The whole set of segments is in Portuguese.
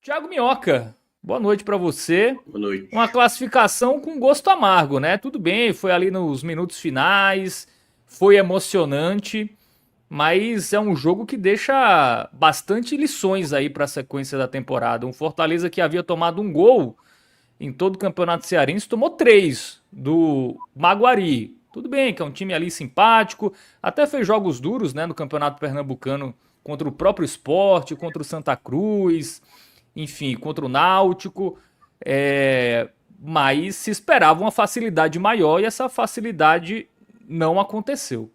Thiago Minhoca, boa noite para você. Boa noite. Uma classificação com gosto amargo, né? Tudo bem, foi ali nos minutos finais, foi emocionante, mas é um jogo que deixa bastante lições aí para a sequência da temporada. Um Fortaleza que havia tomado um gol em todo o Campeonato Cearense, tomou três do Maguari. Tudo bem, que é um time ali simpático, até fez jogos duros, né, no Campeonato Pernambucano contra o próprio Sport, contra o Santa Cruz, enfim, contra o Náutico, mas se esperava uma facilidade maior e essa facilidade não aconteceu.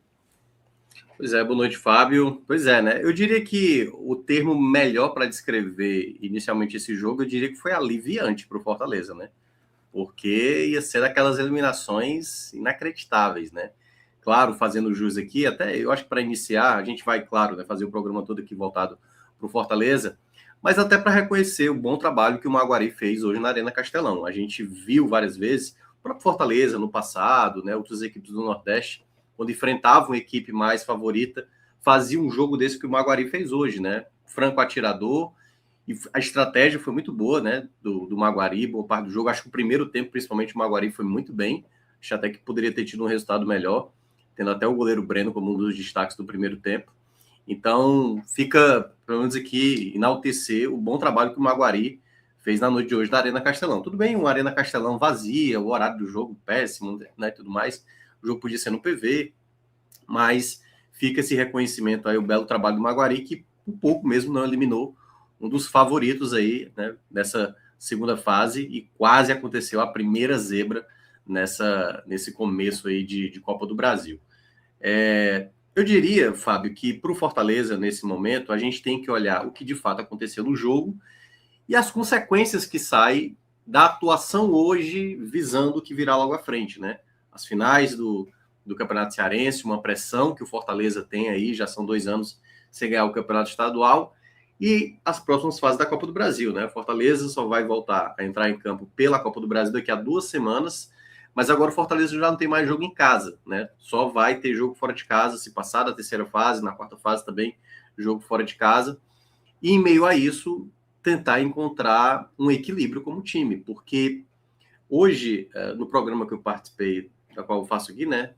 Pois é, boa noite, Fábio. Pois é, né? Eu diria que o termo melhor para descrever inicialmente esse jogo, eu diria que foi aliviante para o Fortaleza, né? Porque ia ser daquelas eliminações inacreditáveis, né? Claro, fazendo jus aqui, até eu acho que para iniciar, a gente vai, claro, né, fazer o programa todo aqui voltado para o Fortaleza, mas até para reconhecer o bom trabalho que o Maguari fez hoje na Arena Castelão. A gente viu várias vezes, o próprio Fortaleza no passado, né, outras equipes do Nordeste, quando enfrentavam uma equipe mais favorita, fazia um jogo desse que o Maguari fez hoje, né? Franco atirador, e a estratégia foi muito boa, né? Do Maguari, boa parte do jogo. Acho que o primeiro tempo, principalmente, o Maguari foi muito bem. Acho até que poderia ter tido um resultado melhor, tendo até o goleiro Breno como um dos destaques do primeiro tempo. Então, fica, pelo menos aqui, enaltecer o bom trabalho que o Maguari fez na noite de hoje da Arena Castelão. Tudo bem, uma Arena Castelão vazia, o horário do jogo péssimo, né? Tudo mais. O jogo podia ser no PV, mas fica esse reconhecimento aí, o belo trabalho do Maguari, que um pouco mesmo não eliminou um dos favoritos aí, né, nessa segunda fase, e quase aconteceu a primeira zebra nesse começo aí de Copa do Brasil. Eu diria, Fábio, que para o Fortaleza, nesse momento, a gente tem que olhar o que de fato aconteceu no jogo e as consequências que saem da atuação hoje visando o que virá logo à frente, né? As finais do Campeonato Cearense, uma pressão que o Fortaleza tem aí, já são 2 anos sem ganhar o Campeonato Estadual, e as próximas fases da Copa do Brasil, né? O Fortaleza só vai voltar a entrar em campo pela Copa do Brasil daqui a 2 semanas, mas agora o Fortaleza já não tem mais jogo em casa, né? Só vai ter jogo fora de casa, se passar da terceira fase, na quarta fase também, jogo fora de casa. E em meio a isso, tentar encontrar um equilíbrio como time, porque hoje, no programa que eu participei, da qual eu faço aqui, né,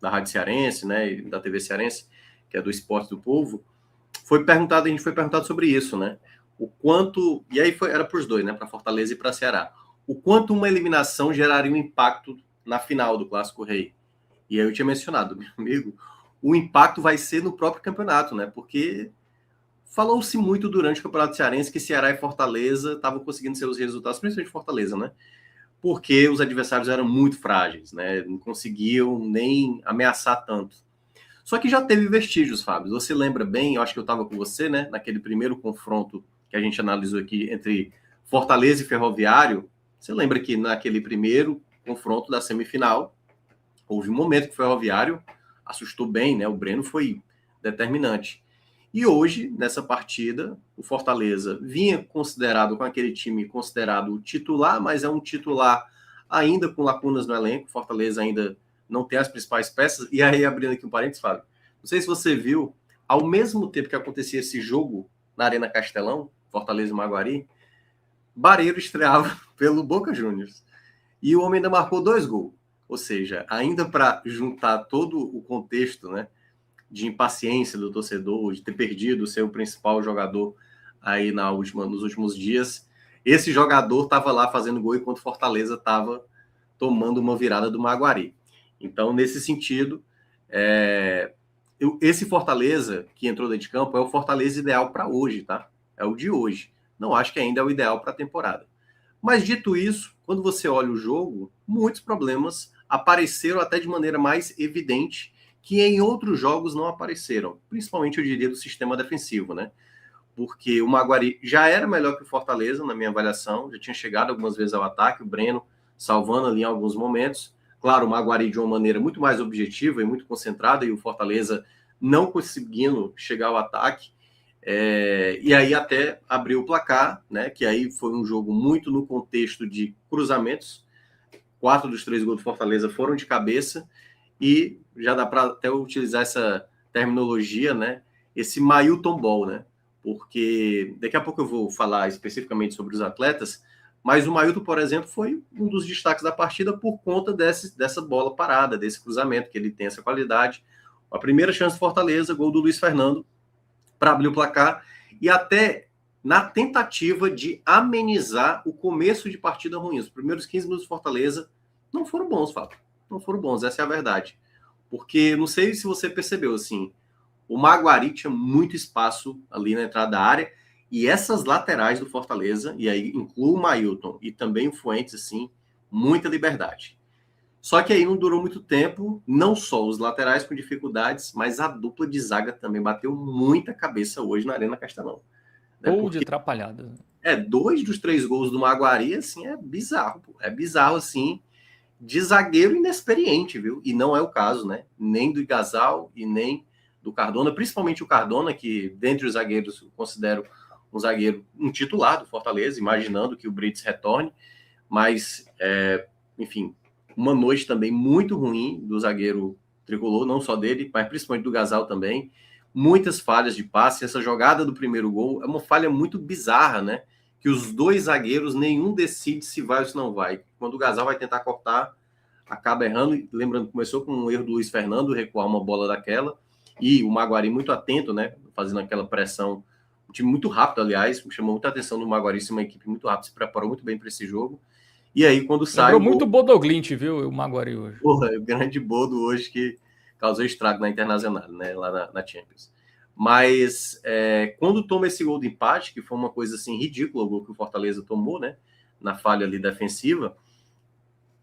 da Rádio Cearense, né, e da TV Cearense, que é do Esporte do Povo, a gente foi perguntado sobre isso, né, o quanto, e aí era para os dois, né, para Fortaleza e para Ceará, o quanto uma eliminação geraria um impacto na final do Clássico Rei. E aí eu tinha mencionado, meu amigo, o impacto vai ser no próprio campeonato, né, porque falou-se muito durante o Campeonato Cearense que Ceará e Fortaleza estavam conseguindo ser os resultados, principalmente Fortaleza, né? Porque os adversários eram muito frágeis, né? Não conseguiam nem ameaçar tanto. Só que já teve vestígios, Fábio. Você lembra bem, eu acho que eu estava com você, né? Naquele primeiro confronto que a gente analisou aqui entre Fortaleza e Ferroviário. Você lembra que naquele primeiro confronto da semifinal, houve um momento que o Ferroviário assustou bem, né? O Breno foi determinante. E hoje, nessa partida, o Fortaleza vinha considerado, com aquele time considerado titular, mas é um titular ainda com lacunas no elenco. O Fortaleza ainda não tem as principais peças. E aí, abrindo aqui um parênteses, Fábio, não sei se você viu, ao mesmo tempo que acontecia esse jogo na Arena Castelão, Fortaleza e Maguari, Barreiro estreava pelo Boca Juniors. E o homem ainda marcou 2 gols. Ou seja, ainda para juntar todo o contexto, né, de impaciência do torcedor, de ter perdido o seu principal jogador aí nos últimos dias. Esse jogador estava lá fazendo gol enquanto Fortaleza estava tomando uma virada do Maguari. Então, nesse sentido, esse Fortaleza que entrou dentro de campo é o Fortaleza ideal para hoje, tá? É o de hoje. Não acho que ainda é o ideal para a temporada. Mas dito isso, quando você olha o jogo, muitos problemas apareceram até de maneira mais evidente que em outros jogos não apareceram, principalmente eu diria do sistema defensivo, né? Porque o Maguari já era melhor que o Fortaleza, na minha avaliação, já tinha chegado algumas vezes ao ataque, o Breno salvando ali em alguns momentos. Claro, o Maguari de uma maneira muito mais objetiva e muito concentrada, e o Fortaleza não conseguindo chegar ao ataque. E aí até abriu o placar, né? Que aí foi um jogo muito no contexto de cruzamentos. 4 dos 3 gols do Fortaleza foram de cabeça e já dá para até utilizar essa terminologia, né? Esse Mailton Ball, né? porque daqui a pouco eu vou falar especificamente sobre os atletas, mas o Mailton, por exemplo, foi um dos destaques da partida por conta dessa bola parada, desse cruzamento, que ele tem essa qualidade. A primeira chance do Fortaleza, gol do Luiz Fernando, para abrir o placar, e até na tentativa de amenizar o começo de partida ruim. Os primeiros 15 minutos do Fortaleza não foram bons, Fábio. Não foram bons, essa é a verdade. Porque, não sei se você percebeu, assim, o Maguari tinha muito espaço ali na entrada da área, e essas laterais do Fortaleza, e aí inclui o Mailton e também o Fuentes, assim, muita liberdade. Só que aí não durou muito tempo, não só os laterais com dificuldades, mas a dupla de zaga também bateu muita cabeça hoje na Arena Castelão. Né? Ou de Porque atrapalhada. 2 dos 3 gols do Maguari, assim, é bizarro. Pô. É bizarro, assim, de zagueiro inexperiente, viu? E não é o caso, né? Nem do Gasal e nem do Cardona, principalmente o Cardona, que dentre os zagueiros eu considero um zagueiro, um titular do Fortaleza, imaginando que o Brits retorne, mas, enfim, uma noite também muito ruim do zagueiro tricolor, não só dele, mas principalmente do Gasal também. Muitas falhas de passe. Essa jogada do primeiro gol é uma falha muito bizarra, né? Que os dois zagueiros, nenhum decide se vai ou se não vai. Quando o Gasal vai tentar cortar, acaba errando. Lembrando, começou com um erro do Luiz Fernando, recuar uma bola daquela. E o Maguari muito atento, né? Fazendo aquela pressão. Um time muito rápido, aliás. Me chamou muita atenção do Maguari, uma equipe muito rápida, se preparou muito bem para esse jogo. E aí, quando sai Lembrou o muito o gol... Bodoglint, viu, o Maguari hoje. Porra, o grande Bodo hoje que causou estrago na Internacional, né? Lá na Champions. Mas quando toma esse gol de empate, que foi uma coisa assim ridícula, o gol que o Fortaleza tomou, né? Na falha ali defensiva,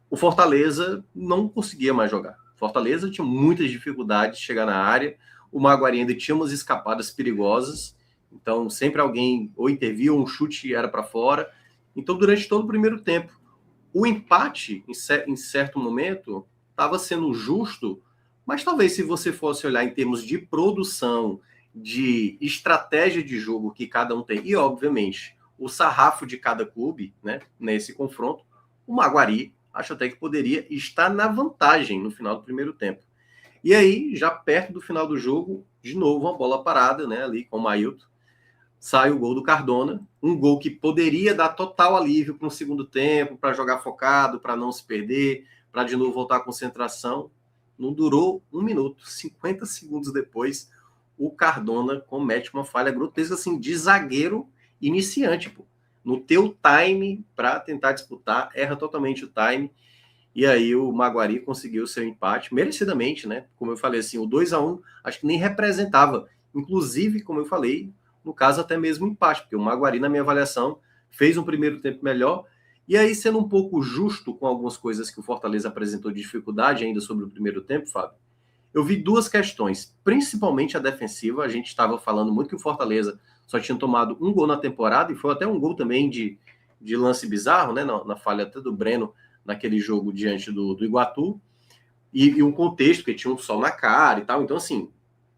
o Fortaleza não conseguia mais jogar. O Fortaleza tinha muitas dificuldades de chegar na área. O Maguari ainda tinha umas escapadas perigosas. Então, sempre alguém ou intervia, ou um chute era para fora. Então, durante todo o primeiro tempo, o empate, em certo momento, estava sendo justo, mas talvez se você fosse olhar em termos de produção, de estratégia de jogo que cada um tem, e obviamente o sarrafo de cada clube, né, nesse confronto, o Maguari acho até que poderia estar na vantagem no final do primeiro tempo. E aí, já perto do final do jogo, de novo uma bola parada, né, ali com o Mailton, sai o gol do Cardona, um gol que poderia dar total alívio para um segundo tempo, para jogar focado, para não se perder, para de novo voltar à concentração. Não durou 1 minuto, 50 segundos depois, o Cardona comete uma falha grotesca assim, de zagueiro iniciante. Pô. No teu time para tentar disputar, erra totalmente o time. E aí o Maguari conseguiu seu empate, merecidamente, né? Como eu falei assim, o 2-1 acho que nem representava. Inclusive, como eu falei, no caso até mesmo empate, porque o Maguari, na minha avaliação, fez um primeiro tempo melhor. E aí, sendo um pouco justo com algumas coisas que o Fortaleza apresentou de dificuldade ainda sobre o primeiro tempo, Fábio, eu vi duas questões, principalmente a defensiva. A gente estava falando muito que o Fortaleza só tinha tomado um gol na temporada, e foi até um gol também de lance bizarro, né? Na falha até do Breno, naquele jogo diante do Iguatu, e um contexto que tinha um sol na cara e tal. Então, assim,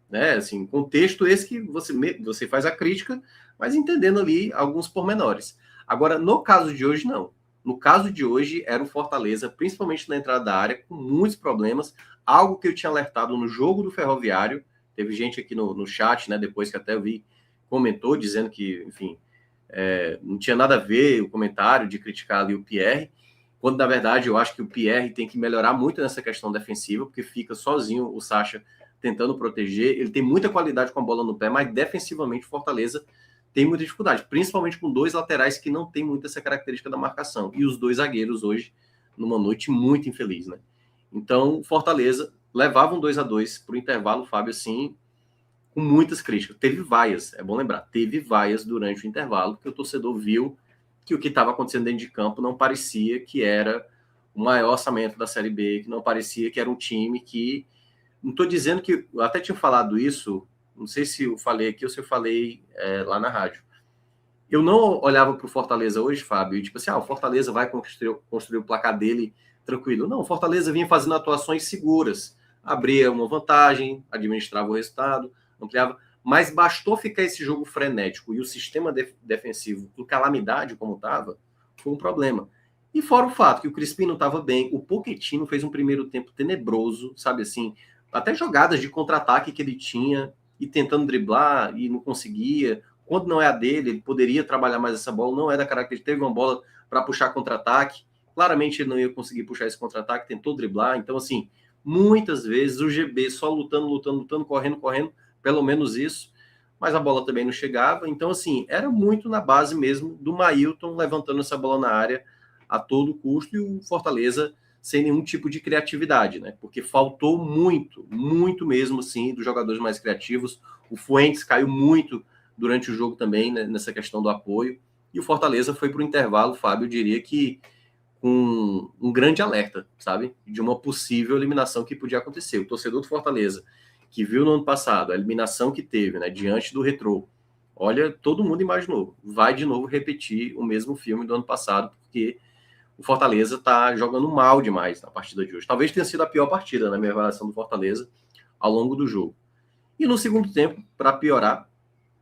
né? Assim, contexto esse que você faz a crítica, mas entendendo ali alguns pormenores. Agora, no caso de hoje, não. No caso de hoje, era o Fortaleza, principalmente na entrada da área, com muitos problemas, algo que eu tinha alertado no jogo do Ferroviário. Teve gente aqui no chat, né, depois que até eu vi, comentou, dizendo que, enfim, não tinha nada a ver o comentário de criticar ali o Pierre, quando, na verdade, eu acho que o Pierre tem que melhorar muito nessa questão defensiva, porque fica sozinho o Sacha tentando proteger. Ele tem muita qualidade com a bola no pé, mas defensivamente o Fortaleza tem muita dificuldade, principalmente com dois laterais que não tem muito essa característica da marcação. E os dois zagueiros hoje, numa noite muito infeliz, né? Então, o Fortaleza levava um 2-2 para o intervalo, Fábio, assim, com muitas críticas. Teve vaias, é bom lembrar, teve vaias durante o intervalo, que o torcedor viu que o que estava acontecendo dentro de campo não parecia que era o maior orçamento da Série B, que não parecia que era um time que... Não estou dizendo que... Eu até tinha falado isso, não sei se eu falei aqui ou se eu falei lá na rádio. Eu não olhava para o Fortaleza hoje, Fábio, e tipo assim, o Fortaleza vai construir o placar dele tranquilo. Não, o Fortaleza vinha fazendo atuações seguras. Abria uma vantagem, administrava o resultado, ampliava. Mas bastou ficar esse jogo frenético e o sistema defensivo em calamidade como estava, foi um problema. E fora o fato que o Crispim não estava bem, o Pochettino fez um primeiro tempo tenebroso, sabe assim, até jogadas de contra-ataque que ele tinha e tentando driblar e não conseguia, quando não é a dele, ele poderia trabalhar mais essa bola, não é da característica, teve uma bola para puxar contra-ataque, claramente ele não ia conseguir puxar esse contra-ataque, tentou driblar, então assim, muitas vezes o GB só lutando, correndo, pelo menos isso, mas a bola também não chegava, então assim, era muito na base mesmo do Mailton levantando essa bola na área a todo custo e o Fortaleza sem nenhum tipo de criatividade, né? Porque faltou muito mesmo, assim, dos jogadores mais criativos. O Fuentes caiu muito durante o jogo também, né, nessa questão do apoio. E o Fortaleza foi para o intervalo, Fábio, eu diria que com um grande alerta, sabe? De uma possível eliminação que podia acontecer. O torcedor do Fortaleza, que viu no ano passado a eliminação que teve, né, diante do Retrô, olha, todo mundo imaginou, vai de novo repetir o mesmo filme do ano passado, porque o Fortaleza está jogando mal demais na partida de hoje. Talvez tenha sido a pior partida, na minha avaliação, do Fortaleza ao longo do jogo. E no segundo tempo, para piorar,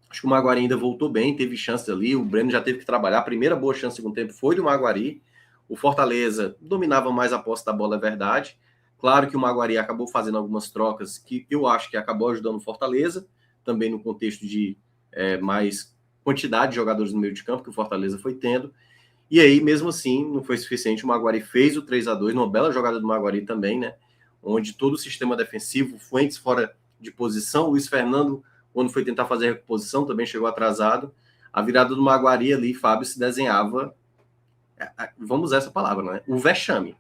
acho que o Maguari ainda voltou bem, teve chances ali, o Breno já teve que trabalhar. A primeira boa chance no segundo tempo foi do Maguari. O Fortaleza dominava mais a posse da bola, é verdade. Claro que o Maguari acabou fazendo algumas trocas que eu acho que acabou ajudando o Fortaleza, também no contexto de mais quantidade de jogadores no meio de campo que o Fortaleza foi tendo. E aí, mesmo assim, não foi suficiente. O Maguari fez o 3-2, numa bela jogada do Maguari também, né? Onde todo o sistema defensivo, Fuentes fora de posição, Luiz Fernando, quando foi tentar fazer a reposição, também chegou atrasado. A virada do Maguari ali, Fábio, se desenhava, vamos usar essa palavra, né? O vexame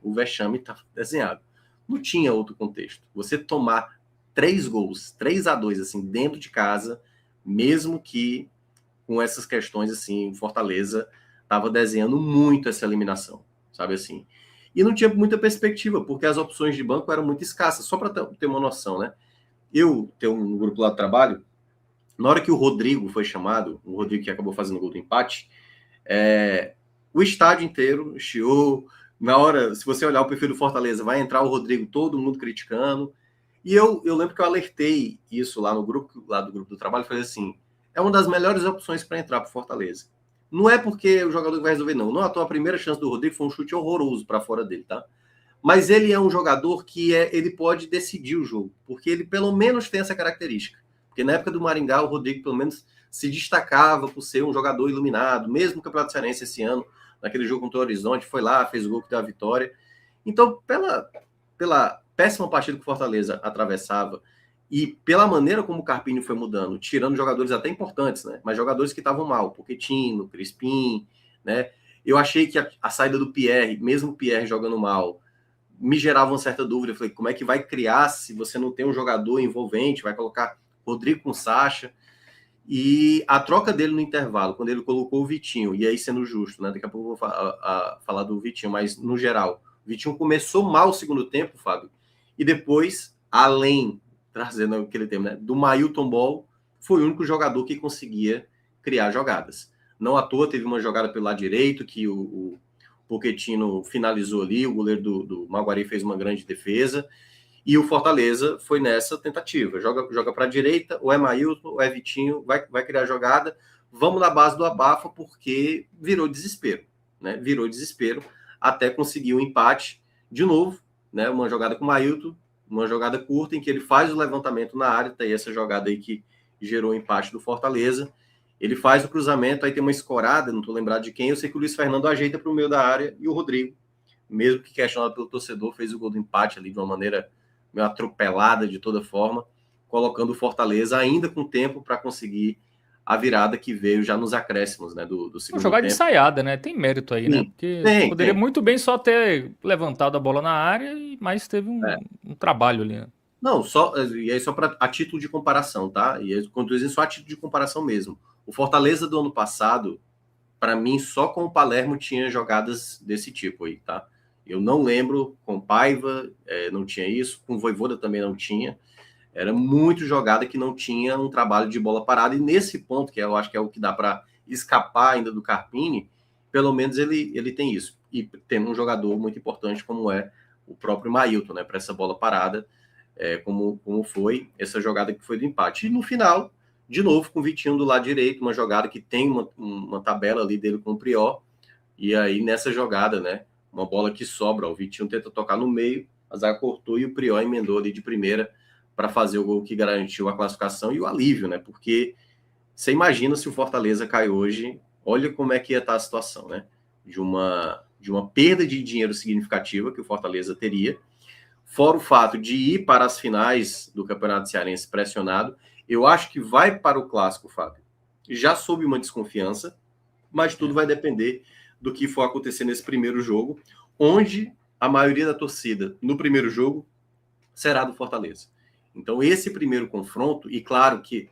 está desenhado. Não tinha outro contexto. Você tomar 3 gols, 3-2, assim, dentro de casa, mesmo que com essas questões, assim, Fortaleza estava desenhando muito essa eliminação, sabe assim? E não tinha muita perspectiva, porque as opções de banco eram muito escassas, só para ter uma noção, né? Eu tenho um grupo lá de trabalho, na hora que o Rodrigo foi chamado, o Rodrigo que acabou fazendo o gol do empate, o estádio inteiro chiou. Na hora, se você olhar o perfil do Fortaleza, vai entrar o Rodrigo, todo mundo criticando. E eu lembro que eu alertei isso lá no grupo, lá do grupo do trabalho, falei assim, é uma das melhores opções para entrar para o Fortaleza. Não é porque o jogador vai resolver, não. Não à toa, a primeira chance do Rodrigo foi um chute horroroso para fora dele, tá? Mas ele é um jogador que ele pode decidir o jogo, porque ele pelo menos tem essa característica. Porque na época do Maringá, o Rodrigo pelo menos se destacava por ser um jogador iluminado, mesmo no Campeonato Cearense esse ano, naquele jogo contra o Horizonte, foi lá, fez o gol que deu a vitória. Então, pela péssima partida que o Fortaleza atravessava e pela maneira como o Carpini foi mudando, tirando jogadores até importantes, né? Mas jogadores que estavam mal, Pochettino, Crispim, né? Eu achei que a saída do Pierre, mesmo o Pierre jogando mal, me gerava uma certa dúvida. Eu falei, como é que vai criar se você não tem um jogador envolvente? Vai colocar Rodrigo com Sacha? E a troca dele no intervalo, quando ele colocou o Vitinho, e aí sendo justo, né? Daqui a pouco eu vou falar do Vitinho, mas no geral, o Vitinho começou mal o segundo tempo, Fábio, e depois, além, trazendo aquele tema, né, do Mailton Ball, foi o único jogador que conseguia criar jogadas. Não à toa, teve uma jogada pelo lado direito, que o Pochettino finalizou ali, o goleiro do Maguari fez uma grande defesa, e o Fortaleza foi nessa tentativa. Joga para a direita, ou é Mailton, ou é Vitinho, vai criar jogada. Vamos na base do abafa, porque virou desespero, né? Virou desespero até conseguir um empate de novo, né? Uma jogada com o Mailton, uma jogada curta em que ele faz o levantamento na área, tá aí essa jogada aí que gerou o empate do Fortaleza. Ele faz o cruzamento, aí tem uma escorada, não estou lembrado de quem, eu sei que o Luiz Fernando ajeita para o meio da área e o Rodrigo, mesmo que questionado pelo torcedor, fez o gol do empate ali de uma maneira meio atropelada de toda forma, colocando o Fortaleza ainda com tempo para conseguir a virada que veio já nos acréscimos, né, do Uma segundo jogada tempo. ensaiada, né? Tem mérito aí, né? Sim, Porque tem, poderia tem. muito bem só ter levantado a bola na área, mas teve É. um trabalho ali, né? Não, e aí só para a título de comparação, tá? E aí, quando eu digo só a título de comparação mesmo. O Fortaleza do ano passado, para mim, só com o Palermo tinha jogadas desse tipo aí, tá? Eu não lembro, com Paiva não tinha isso, com Vojvoda também não tinha. Era muito jogada que não tinha um trabalho de bola parada. E nesse ponto, que eu acho que é o que dá para escapar ainda do Carpini, pelo menos ele tem isso. E tem um jogador muito importante como é o próprio Mailton, né? Para essa bola parada, como foi essa jogada que foi do empate. E no final, de novo, com o Vitinho do lado direito, uma jogada que tem uma tabela ali dele com o Prior. E aí, nessa jogada, né? Uma bola que sobra, o Vitinho tenta tocar no meio, a zaga cortou e o Prior emendou ali de primeira para fazer o gol que garantiu a classificação e o alívio, né? Porque Você imagina se o Fortaleza cai hoje, olha como é que ia estar a situação, né? De uma perda de dinheiro significativa que o Fortaleza teria, fora o fato de ir para as finais do Campeonato Cearense pressionado. Eu acho que vai para o Clássico, Fábio, já sob uma desconfiança, mas tudo vai depender do que for acontecer nesse primeiro jogo, onde a maioria da torcida no primeiro jogo será do Fortaleza. Então, esse primeiro confronto, e claro que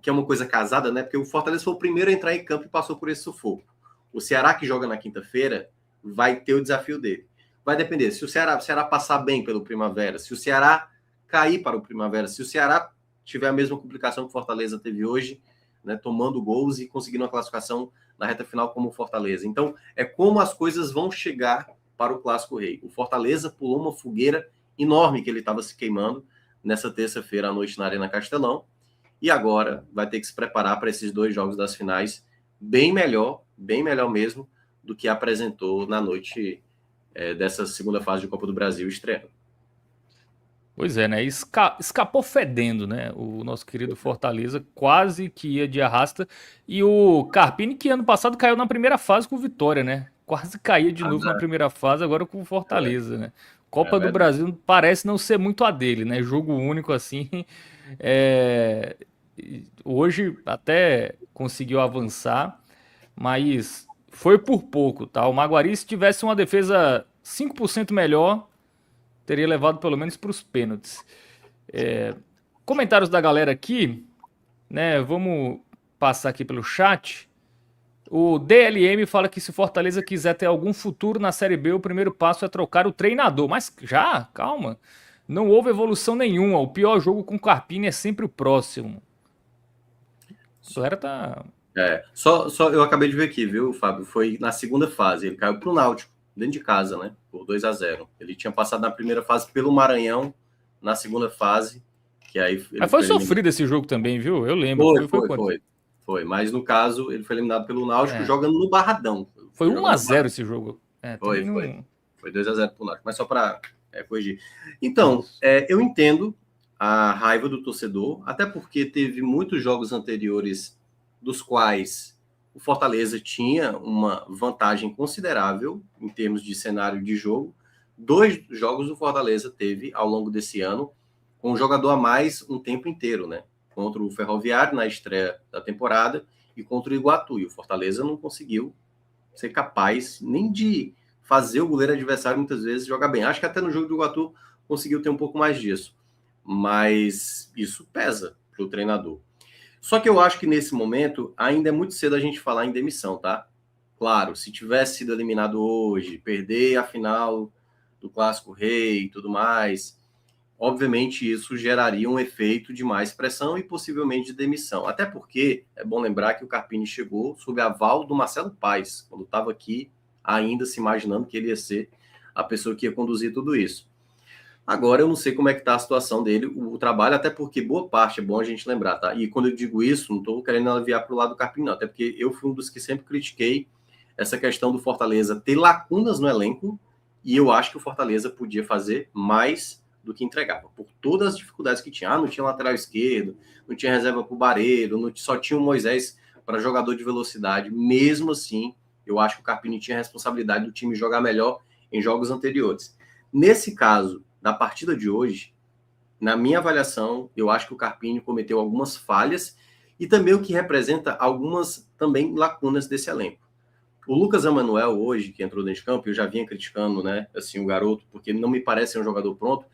é uma coisa casada, né? Porque o Fortaleza foi o primeiro a entrar em campo e passou por esse sufoco. O Ceará, que joga na quinta-feira, vai ter o desafio dele. Vai depender. Se o Ceará passar bem pelo Primavera, se o Ceará cair para o Primavera, se o Ceará tiver a mesma complicação que o Fortaleza teve hoje, né, tomando gols e conseguindo uma classificação na reta final como o Fortaleza. Então, é como as coisas vão chegar para o Clássico Rei. O Fortaleza pulou uma fogueira enorme que ele estava se queimando nessa terça-feira à noite na Arena Castelão, e agora vai ter que se preparar para esses 2 jogos das finais bem melhor mesmo, do que apresentou na noite dessa segunda fase de Copa do Brasil estreando. Pois é, né? Escapou fedendo, né? O nosso querido Fortaleza quase que ia de arrasta. E o Carpini, que ano passado caiu na primeira fase com Vitória, né? Quase caía de novo na primeira fase, agora com o Fortaleza, né? Copa do Brasil parece não ser muito a dele, né? Jogo único assim. Hoje até conseguiu avançar, mas foi por pouco, tá? O Maguari, se tivesse uma defesa 5% melhor, teria levado pelo menos para os pênaltis. Comentários da galera aqui, né? Vamos passar aqui pelo chat. O DLM fala que se o Fortaleza quiser ter algum futuro na Série B, o primeiro passo é trocar o treinador. Mas já, calma. Não houve evolução nenhuma. O pior jogo com o Carpini é sempre o próximo. O galera tá... Só eu acabei de ver aqui, viu, Fábio? Foi na segunda fase. Ele caiu pro Náutico, dentro de casa, né? Por 2-0. Ele tinha passado na primeira fase pelo Maranhão, na segunda fase, que aí... Mas foi sofrido esse jogo também, viu? Eu lembro. Foi. Mas no caso, ele foi eliminado pelo Náutico jogando no Barradão. Foi 1-0 esse jogo. Foi 2-0 pro Náutico. Mas só para corrigir. Então, eu entendo a raiva do torcedor, até porque teve muitos jogos anteriores dos quais o Fortaleza tinha uma vantagem considerável em termos de cenário de jogo. 2 jogos o Fortaleza teve ao longo desse ano, com um jogador a mais um tempo inteiro, né? Contra o Ferroviário na estreia da temporada e contra o Iguatu. E o Fortaleza não conseguiu ser capaz nem de fazer o goleiro adversário muitas vezes jogar bem. Acho que até no jogo do Iguatu conseguiu ter um pouco mais disso. Mas isso pesa para o treinador. Só que eu acho que nesse momento ainda é muito cedo a gente falar em demissão, tá? Claro, se tivesse sido eliminado hoje, perder a final do Clássico Rei e tudo mais, obviamente isso geraria um efeito de mais pressão e possivelmente de demissão. Até porque é bom lembrar que o Carpini chegou sob aval do Marcelo Paes, quando estava aqui ainda se imaginando que ele ia ser a pessoa que ia conduzir tudo isso. Agora eu não sei como é que está a situação dele, o trabalho, até porque boa parte, é bom a gente lembrar, tá? E quando eu digo isso, não estou querendo aliviar para o lado do Carpini, não, até porque eu fui um dos que sempre critiquei essa questão do Fortaleza ter lacunas no elenco, e eu acho que o Fortaleza podia fazer mais do que entregava, por todas as dificuldades que tinha. Não tinha lateral esquerdo, não tinha reserva para o Bareiro, só tinha o Moisés para jogador de velocidade. Mesmo assim, eu acho que o Carpini tinha a responsabilidade do time jogar melhor em jogos anteriores. Nesse caso, da partida de hoje, na minha avaliação, eu acho que o Carpini cometeu algumas falhas e também o que representa algumas também lacunas desse elenco. O Lucas Emanuel hoje, que entrou dentro de campo, eu já vinha criticando, né, assim, o garoto, porque ele não me parece ser um jogador pronto,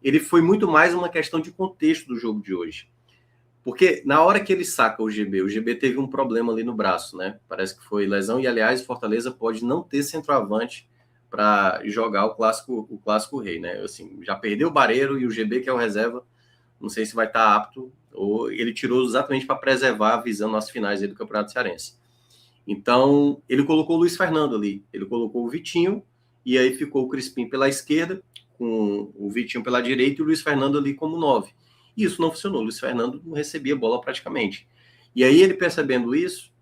ele foi muito mais uma questão de contexto do jogo de hoje. Porque na hora que ele saca o GB teve um problema ali no braço, né? Parece que foi lesão, e aliás, o Fortaleza pode não ter centroavante para jogar o clássico Rei, né? Assim, já perdeu o Bareiro e o GB, que é o reserva, não sei se vai estar apto, ou ele tirou exatamente para preservar a visão nas finais do Campeonato Cearense. Então, ele colocou o Luiz Fernando ali, ele colocou o Vitinho, e aí ficou o Crispim pela esquerda, com o Vitinho pela direita e o Luiz Fernando ali como 9. E isso não funcionou, o Luiz Fernando não recebia bola praticamente. E aí, ele percebendo isso,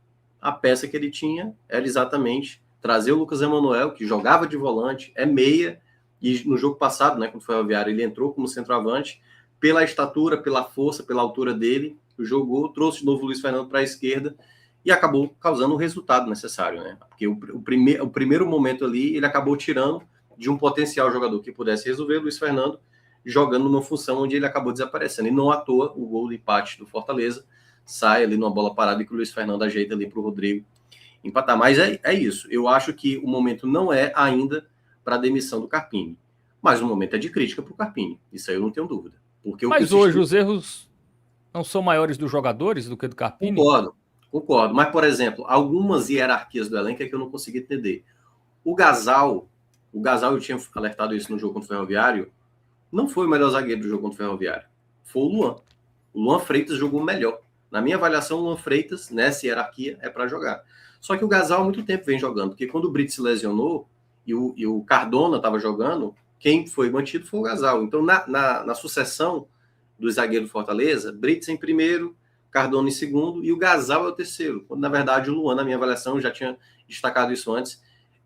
a peça que ele tinha era exatamente trazer o Lucas Emanuel, que jogava de volante, é meia, e no jogo passado, né, quando foi ao Ferroviário, ele entrou como centroavante, pela estatura, pela força, pela altura dele, jogou, trouxe de novo o Luiz Fernando para a esquerda e acabou causando o resultado necessário, né? Porque o primeiro momento ali, ele acabou tirando de um potencial jogador que pudesse resolver, o Luiz Fernando jogando numa função onde ele acabou desaparecendo. E não à toa, o gol de empate do Fortaleza sai ali numa bola parada e que o Luiz Fernando ajeita ali para o Rodrigo empatar. Mas é isso. Eu acho que o momento não é ainda para a demissão do Carpini. Mas o momento é de crítica para o Carpini. Isso aí eu não tenho dúvida. Porque Mas hoje os erros não são maiores dos jogadores do que do Carpini? Concordo. Mas, por exemplo, algumas hierarquias do elenco é que eu não consegui entender. O Gasal, eu tinha alertado isso no jogo contra o Ferroviário, não foi o melhor zagueiro do jogo contra o Ferroviário. Foi o Luan. O Luan Freitas jogou melhor. Na minha avaliação, o Luan Freitas, nessa hierarquia, é para jogar. Só que o Gasal há muito tempo vem jogando, porque quando o Brito se lesionou e o Cardona estava jogando, quem foi mantido foi o Gasal. Então, na sucessão dos zagueiros do Fortaleza, Brits em primeiro, Cardona em segundo e o Gasal é o terceiro. Quando, na verdade, o Luan, na minha avaliação, eu já tinha destacado isso antes,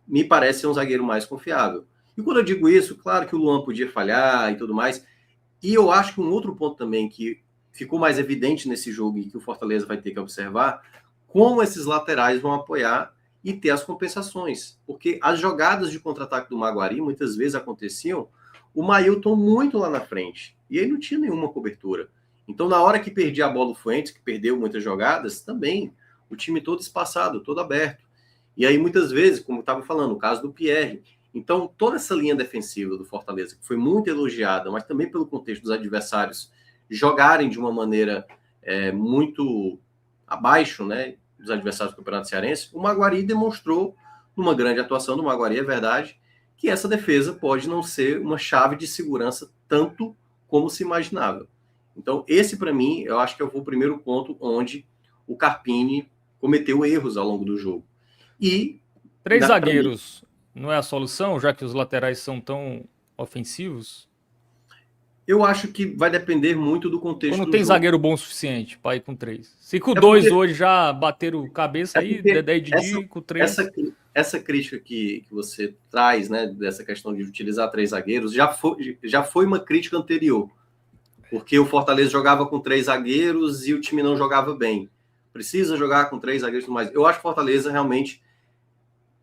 me parece ser um zagueiro mais confiável. E quando eu digo isso, claro que o Luan podia falhar e tudo mais. E eu acho que um outro ponto também que ficou mais evidente nesse jogo e que o Fortaleza vai ter que observar, como esses laterais vão apoiar e ter as compensações. Porque as jogadas de contra-ataque do Maguari muitas vezes aconteciam o Mailton muito lá na frente. E aí não tinha nenhuma cobertura. Então, na hora que perdia a bola o Fuentes, que perdeu muitas jogadas, também o time todo espaçado, todo aberto. E aí, muitas vezes, como eu estava falando, o caso do Pierre. Então, toda essa linha defensiva do Fortaleza, que foi muito elogiada, mas também pelo contexto dos adversários jogarem de uma maneira muito abaixo, né, dos adversários do Campeonato Cearense, o Maguari demonstrou, numa grande atuação do Maguari, é verdade, que essa defesa pode não ser uma chave de segurança tanto como se imaginava. Então, esse, para mim, eu acho que é o primeiro ponto onde o Carpini cometeu erros ao longo do jogo. E 3 zagueiros não é a solução, já que os laterais são tão ofensivos? Eu acho que vai depender muito do contexto do jogo. Ou não tem zagueiro bom o suficiente para ir com 3? Se com 2 hoje já bateram cabeça, aí Dedé e Didi com 3... Essa crítica que você traz, né, dessa questão de utilizar 3 zagueiros, já foi uma crítica anterior. Porque o Fortaleza jogava com 3 zagueiros e o time não jogava bem. Precisa jogar com 3 zagueiros e tudo mais. Eu acho que o Fortaleza realmente,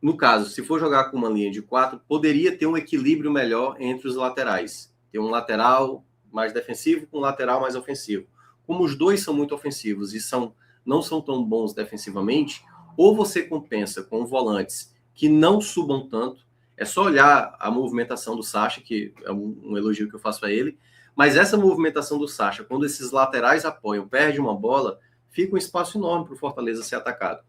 no caso, se for jogar com uma linha de 4, poderia ter um equilíbrio melhor entre os laterais. Ter um lateral mais defensivo com um lateral mais ofensivo. Como os dois são muito ofensivos e não são tão bons defensivamente, ou você compensa com volantes que não subam tanto. É só olhar a movimentação do Sacha, que é um elogio que eu faço a ele, mas essa movimentação do Sacha, quando esses laterais apoiam, perde uma bola, fica um espaço enorme para o Fortaleza ser atacado.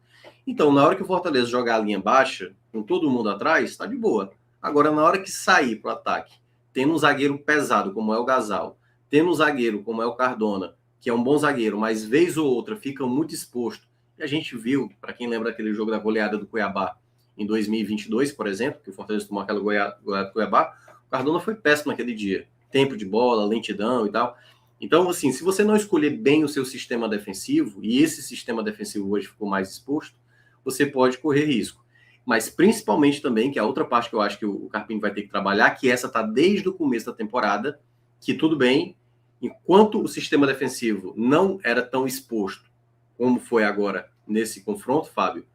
Então, na hora que o Fortaleza jogar a linha baixa, com todo mundo atrás, está de boa. Agora, na hora que sair para o ataque, tendo um zagueiro pesado, como é o Gasal, tendo um zagueiro, como é o Cardona, que é um bom zagueiro, mas vez ou outra fica muito exposto. E a gente viu, para quem lembra aquele jogo da goleada do Cuiabá em 2022, por exemplo, que o Fortaleza tomou aquela goleada do Cuiabá, o Cardona foi péssimo naquele dia. Tempo de bola, lentidão e tal. Então, assim, se você não escolher bem o seu sistema defensivo, e esse sistema defensivo hoje ficou mais exposto, você pode correr risco. Mas principalmente também, que é a outra parte que eu acho que o Carpini vai ter que trabalhar, que essa está desde o começo da temporada, que tudo bem, enquanto o sistema defensivo não era tão exposto como foi agora nesse confronto, Fábio,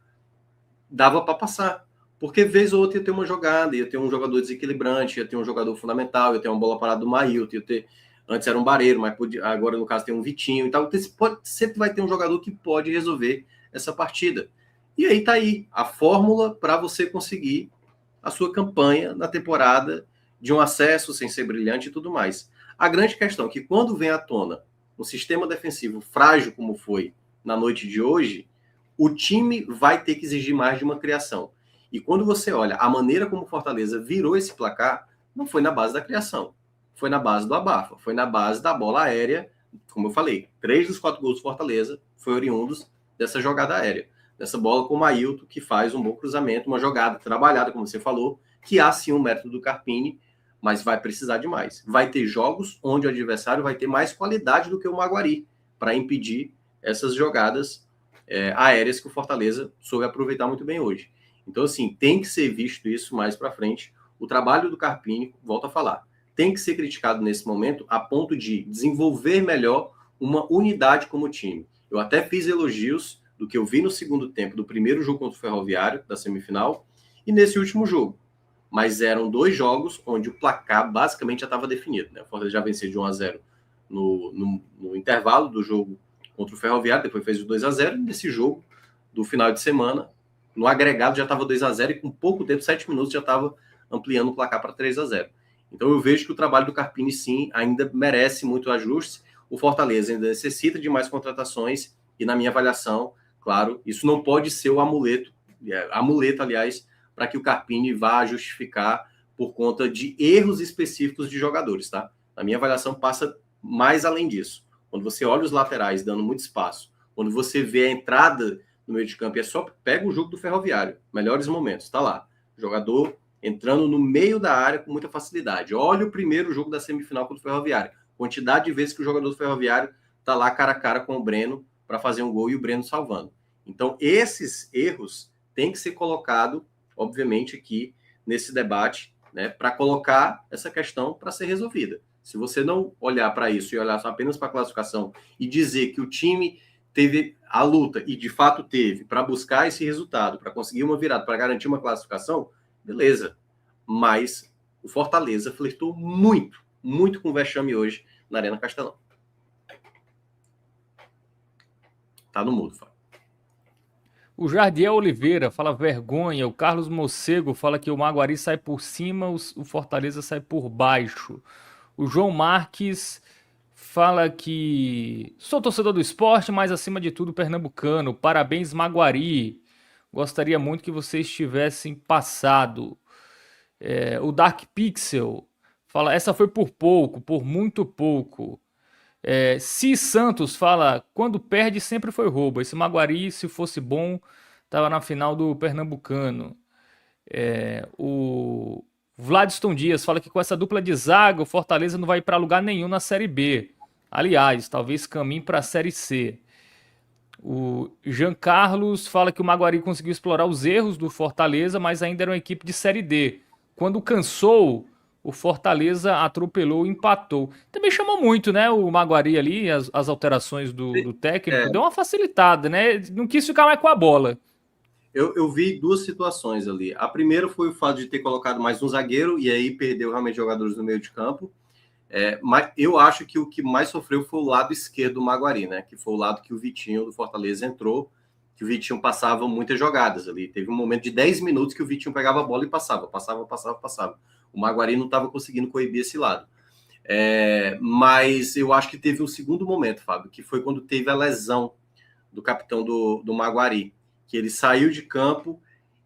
dava para passar. Porque vez ou outra ia ter uma jogada, ia ter um jogador desequilibrante, ia ter um jogador fundamental, ia ter uma bola parada do Mailton, ia ter... Antes era um Bareiro, mas agora no caso tem um Vitinho e tal. Então, sempre vai ter um jogador que pode resolver essa partida. E aí tá aí a fórmula para você conseguir a sua campanha na temporada de um acesso sem ser brilhante e tudo mais. A grande questão é que quando vem à tona um sistema defensivo frágil como foi na noite de hoje, o time vai ter que exigir mais de uma criação. E quando você olha a maneira como o Fortaleza virou esse placar, não foi na base da criação. Foi na base do abafa. Foi na base da bola aérea. Como eu falei, 3 dos 4 gols do Fortaleza foram oriundos dessa jogada aérea. Dessa bola com o Mailton, que faz um bom cruzamento, uma jogada trabalhada, como você falou, que há sim um método do Carpini, mas vai precisar de mais. Vai ter jogos onde o adversário vai ter mais qualidade do que o Maguari para impedir essas jogadas aéreas que o Fortaleza soube aproveitar muito bem hoje. Então, assim, tem que ser visto isso mais para frente. O trabalho do Carpini, volto a falar, tem que ser criticado nesse momento a ponto de desenvolver melhor uma unidade como time. Eu até fiz elogios do que eu vi no segundo tempo do primeiro jogo contra o Ferroviário, da semifinal, e nesse último jogo. Mas eram 2 jogos onde o placar basicamente já estava definido. Né? O Fortaleza já venceu de 1-0 no intervalo do jogo contra o Ferroviário, depois fez o 2-0, e nesse jogo do final de semana, no agregado já estava 2-0 e com pouco tempo, 7 minutos, já estava ampliando o placar para 3-0. Então eu vejo que o trabalho do Carpini, sim, ainda merece muito ajustes. O Fortaleza ainda necessita de mais contratações e, na minha avaliação, claro, isso não pode ser o amuleto, aliás, para que o Carpini vá justificar por conta de erros específicos de jogadores, tá? Na minha avaliação, passa mais além disso. Quando você olha os laterais dando muito espaço, quando você vê a entrada no meio de campo, é só pega o jogo do Ferroviário, melhores momentos, tá lá. Jogador entrando no meio da área com muita facilidade. Olha o primeiro jogo da semifinal contra o Ferroviário. Quantidade de vezes que o jogador do Ferroviário tá lá cara a cara com o Breno para fazer um gol e o Breno salvando. Então, esses erros têm que ser colocados, obviamente, aqui nesse debate, né, para colocar essa questão para ser resolvida. Se você não olhar para isso e olhar apenas para a classificação e dizer que o time teve a luta, e de fato teve, para buscar esse resultado, para conseguir uma virada, para garantir uma classificação, beleza. Mas o Fortaleza flertou muito, muito com o vexame hoje na Arena Castelão. Tá no mudo, Fábio. O Jardiel Oliveira fala vergonha. O Carlos Mocego fala que o Maguari sai por cima, o Fortaleza sai por baixo. O João Marques fala que sou torcedor do esporte, mas acima de tudo pernambucano. Parabéns, Maguari. Gostaria muito que vocês tivessem passado. O Dark Pixel fala, essa foi por pouco, por muito pouco. Si Santos fala, quando perde sempre foi roubo. Esse Maguari, se fosse bom, estava na final do Pernambucano. O Vladiston Dias fala que com essa dupla de zaga, o Fortaleza não vai para lugar nenhum na Série B. Aliás, talvez caminhe para a Série C. O Jean Carlos fala que o Maguari conseguiu explorar os erros do Fortaleza, mas ainda era uma equipe de Série D. Quando cansou, o Fortaleza atropelou e empatou. Também chamou muito, né, o Maguari ali, as alterações do técnico. Deu uma facilitada, né? Não quis ficar mais com a bola. Eu vi 2 situações ali. A primeira foi o fato de ter colocado mais um zagueiro e aí perdeu realmente jogadores no meio de campo. Mas eu acho que o que mais sofreu foi o lado esquerdo do Maguari, né? Que foi o lado que o Vitinho do Fortaleza entrou, que o Vitinho passava muitas jogadas ali. Teve um momento de 10 minutos que o Vitinho pegava a bola e passava. O Maguari não estava conseguindo coibir esse lado. Mas eu acho que teve um segundo momento, Fábio, que foi quando teve a lesão do capitão do Maguari, que ele saiu de campo,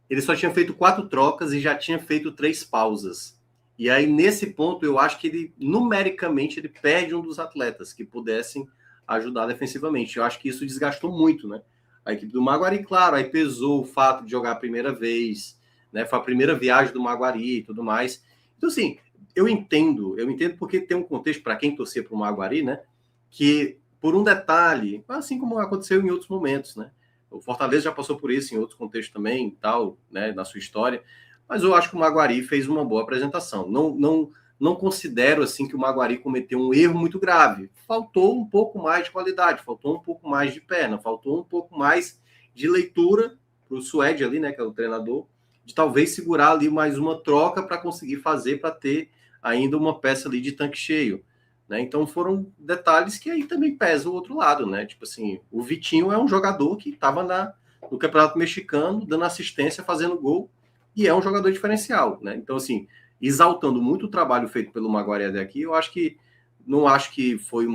ele só tinha feito 4 trocas e já tinha feito 3 pausas. E aí, nesse ponto, eu acho que ele, numericamente, ele perde um dos atletas que pudessem ajudar defensivamente. Eu acho que isso desgastou muito, né? A equipe do Maguari, claro, aí pesou o fato de jogar a primeira vez, né? Foi a primeira viagem do Maguari e tudo mais. Então, assim, eu entendo porque tem um contexto para quem torcer para o Maguari, né? Que, por um detalhe, assim como aconteceu em outros momentos, né? O Fortaleza já passou por isso em outros contextos também, tal, né? Na sua história. Mas eu acho que o Maguari fez uma boa apresentação. Não considero assim que o Maguari cometeu um erro muito grave. Faltou um pouco mais de qualidade, faltou um pouco mais de perna, faltou um pouco mais de leitura para o Suede ali, né, que é o treinador, de talvez segurar ali mais uma troca para conseguir fazer, para ter ainda uma peça ali de tanque cheio. Né? Então foram detalhes que aí também pesam o outro lado, né? Tipo assim, o Vitinho é um jogador que estava no Campeonato Mexicano, dando assistência, fazendo gol, e é um jogador diferencial, né? Então, assim, exaltando muito o trabalho feito pelo Maguari daqui, eu acho que não acho que foi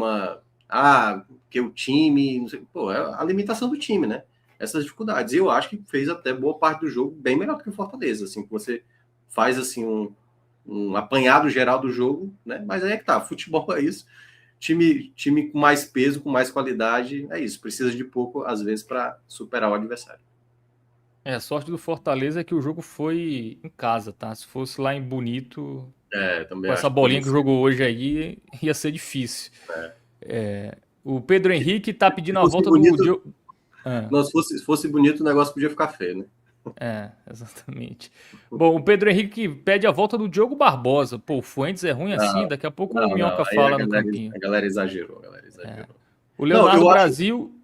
que o time, não sei, pô, é a limitação do time, né? Essas dificuldades. E eu acho que fez até boa parte do jogo bem melhor do que o Fortaleza, assim, que você faz assim um apanhado geral do jogo, né? Mas aí é que tá, futebol é isso. Time com mais peso, com mais qualidade, é isso. Precisa de pouco, às vezes, para superar o adversário. A sorte do Fortaleza é que o jogo foi em casa, tá? Se fosse lá em Bonito, Também com essa acho que bolinha que jogou hoje aí, ia ser difícil. O Pedro Henrique tá pedindo a volta bonito, do... Não, se fosse bonito, o negócio podia ficar feio, né? Exatamente. Bom, o Pedro Henrique pede a volta do Diogo Barbosa. Pô, o Fuentes é ruim assim? Daqui a pouco o Minhoca Aí fala no campinho. a galera exagerou, O Não, Leonardo Brasil...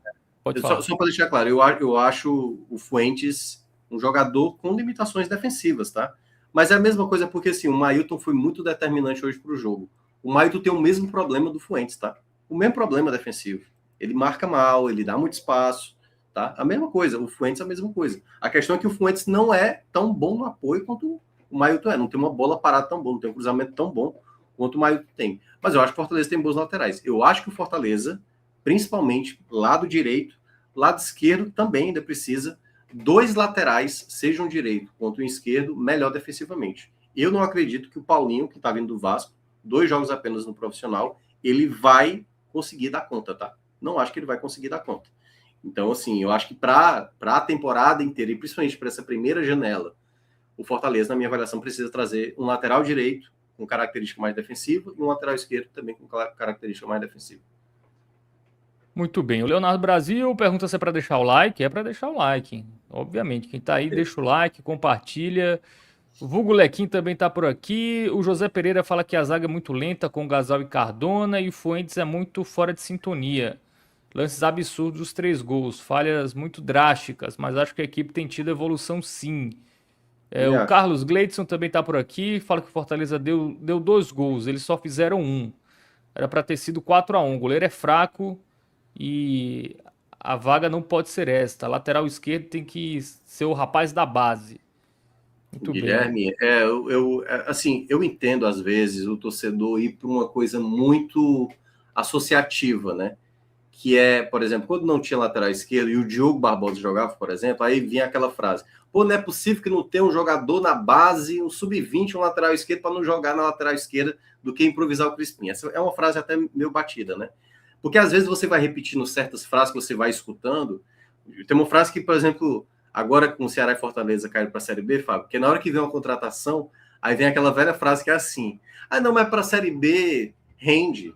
Pode falar. Só para deixar claro, eu acho o Fuentes um jogador com limitações defensivas, tá? Mas é a mesma coisa porque, assim, o Mailton foi muito determinante hoje para o jogo. O Mailton tem o mesmo problema do Fuentes, tá? O mesmo problema defensivo. Ele marca mal, ele dá muito espaço, tá? A mesma coisa, o Fuentes é a mesma coisa. A questão é que o Fuentes não é tão bom no apoio quanto o Mailton é. Não tem uma bola parada tão bom, não tem um cruzamento tão bom quanto o Mailton tem. Mas eu acho que o Fortaleza tem bons laterais. Eu acho que o Fortaleza, principalmente lado direito, lado esquerdo também ainda precisa dois laterais, sejam direito quanto o esquerdo, melhor defensivamente. Eu não acredito que o Paulinho, que está vindo do Vasco, 2 jogos apenas no profissional, ele vai conseguir dar conta, tá? Não acho que ele vai conseguir dar conta. Então, assim, eu acho que para a temporada inteira, e principalmente para essa primeira janela, o Fortaleza, na minha avaliação, precisa trazer um lateral direito com característica mais defensiva e um lateral esquerdo também com característica mais defensiva. Muito bem. O Leonardo Brasil pergunta se é para deixar o like. É para deixar o like. Obviamente. Quem tá aí, deixa o like, compartilha. O Vulgo Lequim também tá por aqui. O José Pereira fala que a zaga é muito lenta com Gasal e Cardona e o Fuentes é muito fora de sintonia. Lances absurdos dos 3 gols, falhas muito drásticas, mas acho que a equipe tem tido evolução sim. O Carlos Gleidson também tá por aqui, fala que o Fortaleza deu 2 gols, eles só fizeram 1. Era para ter sido 4-1. O goleiro é fraco e a vaga não pode ser esta. Lateral esquerdo tem que ser o rapaz da base. Muito Guilherme, bem. assim, eu entendo às vezes o torcedor ir para uma coisa muito associativa, né? Que é, por exemplo, quando não tinha lateral esquerdo e o Diogo Barbosa jogava, por exemplo, aí vinha aquela frase: pô, não é possível que não tenha um jogador na base, um sub-20, um lateral esquerdo, para não jogar na lateral esquerda do que improvisar o Crispim. Essa é uma frase até meio batida, né? Porque às vezes você vai repetindo certas frases que você vai escutando. Tem uma frase que, por exemplo, agora com o Ceará e Fortaleza caíram para a Série B, Fábio, porque na hora que vem uma contratação, aí vem aquela velha frase que é assim: ah, não, mas para a Série B rende.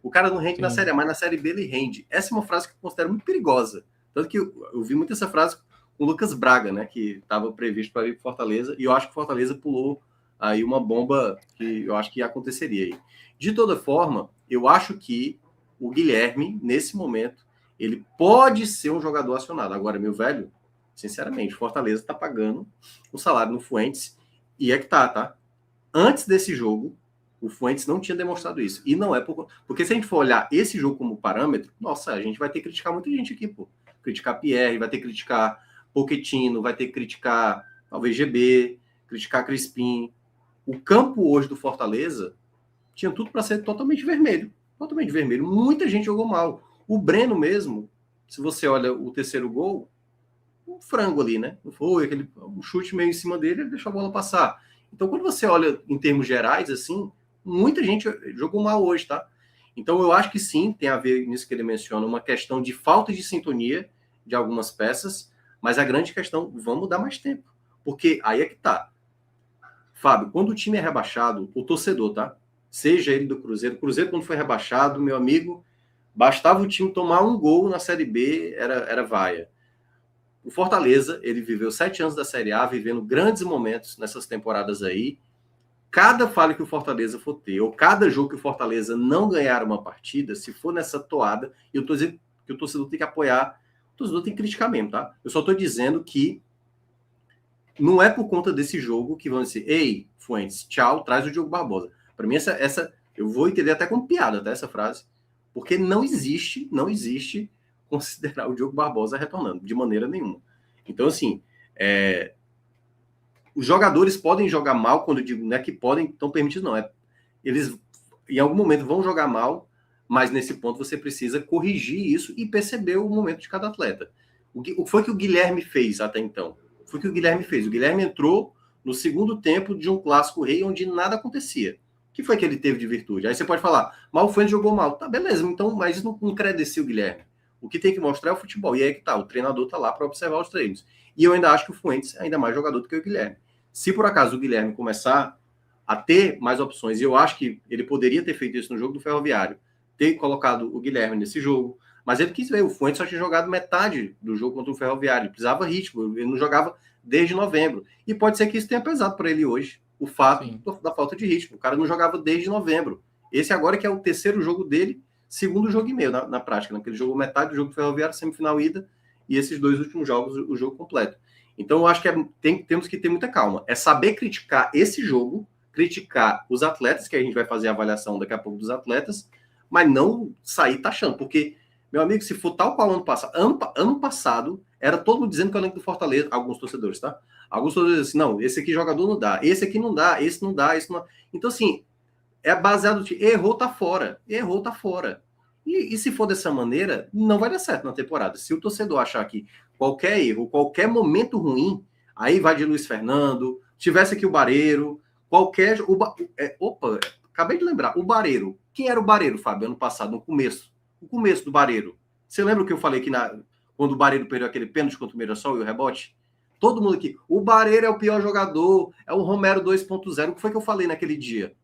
O cara não rende na Série A, mas na Série B ele rende. Essa é uma frase que eu considero muito perigosa. Tanto que eu vi muito essa frase com o Lucas Braga, né, que estava previsto para ir para Fortaleza, e eu acho que o Fortaleza pulou aí uma bomba que eu acho que aconteceria aí. De toda forma, eu acho que o Guilherme, nesse momento, ele pode ser um jogador acionado. Agora, meu velho, sinceramente, Fortaleza está pagando um salário no Fuentes, e é que tá? Antes desse jogo, o Fuentes não tinha demonstrado isso. E não é porque se a gente for olhar esse jogo como parâmetro, nossa, a gente vai ter que criticar muita gente aqui, pô. Criticar Pierre, vai ter que criticar Pochettino, vai ter que criticar talvez GB, criticar Crispim. O campo hoje do Fortaleza tinha tudo para ser totalmente vermelho. Totalmente vermelho. Muita gente jogou mal. O Breno mesmo, se você olha o terceiro gol, um frango ali, né? Não foi um chute meio em cima dele, ele deixou a bola passar. Então, quando você olha em termos gerais, assim, muita gente jogou mal hoje, tá? Então, eu acho que sim, tem a ver nisso que ele menciona, uma questão de falta de sintonia de algumas peças, mas a grande questão, vamos dar mais tempo. Porque aí é que tá. Fábio, quando o time é rebaixado, o torcedor, tá? Seja ele do Cruzeiro, quando foi rebaixado, meu amigo, bastava o time tomar um gol na Série B, era vaia. O Fortaleza, ele viveu 7 anos da Série A, vivendo grandes momentos nessas temporadas aí. Cada falha que o Fortaleza for ter, ou cada jogo que o Fortaleza não ganhar uma partida, se for nessa toada, e eu tô dizendo que o torcedor tem que apoiar, o torcedor tem que criticar mesmo, tá? Eu só tô dizendo que não é por conta desse jogo que vão dizer: ei, Fuentes, tchau, traz o Diogo Barbosa. Para mim, essa eu vou entender até como piada, tá, essa frase, porque não existe considerar o Diogo Barbosa retornando, de maneira nenhuma. Então, assim, os jogadores podem jogar mal, quando eu digo, não é que podem, estão permitidos, não. Eles, em algum momento, vão jogar mal, mas nesse ponto você precisa corrigir isso e perceber o momento de cada atleta. O que foi que o Guilherme fez até então? Foi o que o Guilherme fez. O Guilherme entrou no segundo tempo de um clássico rei onde nada acontecia. O que foi que ele teve de virtude? Aí você pode falar: mal o Fuentes jogou mal. Tá, beleza, então, mas isso não credencia o Guilherme. O que tem que mostrar é o futebol. E aí que tá, o treinador tá lá para observar os treinos. E eu ainda acho que o Fuentes é ainda mais jogador do que o Guilherme. Se por acaso o Guilherme começar a ter mais opções, e eu acho que ele poderia ter feito isso no jogo do Ferroviário, ter colocado o Guilherme nesse jogo, mas ele quis ver, o Fuentes só tinha jogado metade do jogo contra o Ferroviário, ele precisava ritmo, ele não jogava desde novembro. E pode ser que isso tenha pesado para ele hoje, o fato da falta de ritmo. O cara não jogava desde novembro. Esse agora que é o terceiro jogo dele segundo jogo e meio na prática, né? Porque ele jogou metade do jogo do Ferroviário, semifinal ida, e esses 2 últimos jogos, o jogo completo. Então, eu acho que temos que ter muita calma. É saber criticar esse jogo, criticar os atletas, que a gente vai fazer a avaliação daqui a pouco dos atletas, mas não sair taxando, porque, meu amigo, se for tal qual ano passado, era todo mundo dizendo que o elenco do Fortaleza, alguns torcedores, tá? Alguns torcedores assim, não, esse aqui jogador não dá, esse aqui não dá, esse não dá, esse não dá. Então, assim, é baseado de errou, tá fora. Errou, tá fora. E se for dessa maneira, não vai dar certo na temporada. Se o torcedor achar que qualquer erro, qualquer momento ruim, aí vai de Luiz Fernando, tivesse aqui o Bareiro, qualquer. Opa, acabei de lembrar, o Bareiro. Quem era o Bareiro, Fábio, ano passado, no começo? O começo do Bareiro. Você lembra o que eu falei aqui quando o Bareiro perdeu aquele pênalti contra o Mirassol e o rebote? Todo mundo aqui. O Bareiro é o pior jogador, é o Romero 2.0. O que foi que eu falei naquele dia?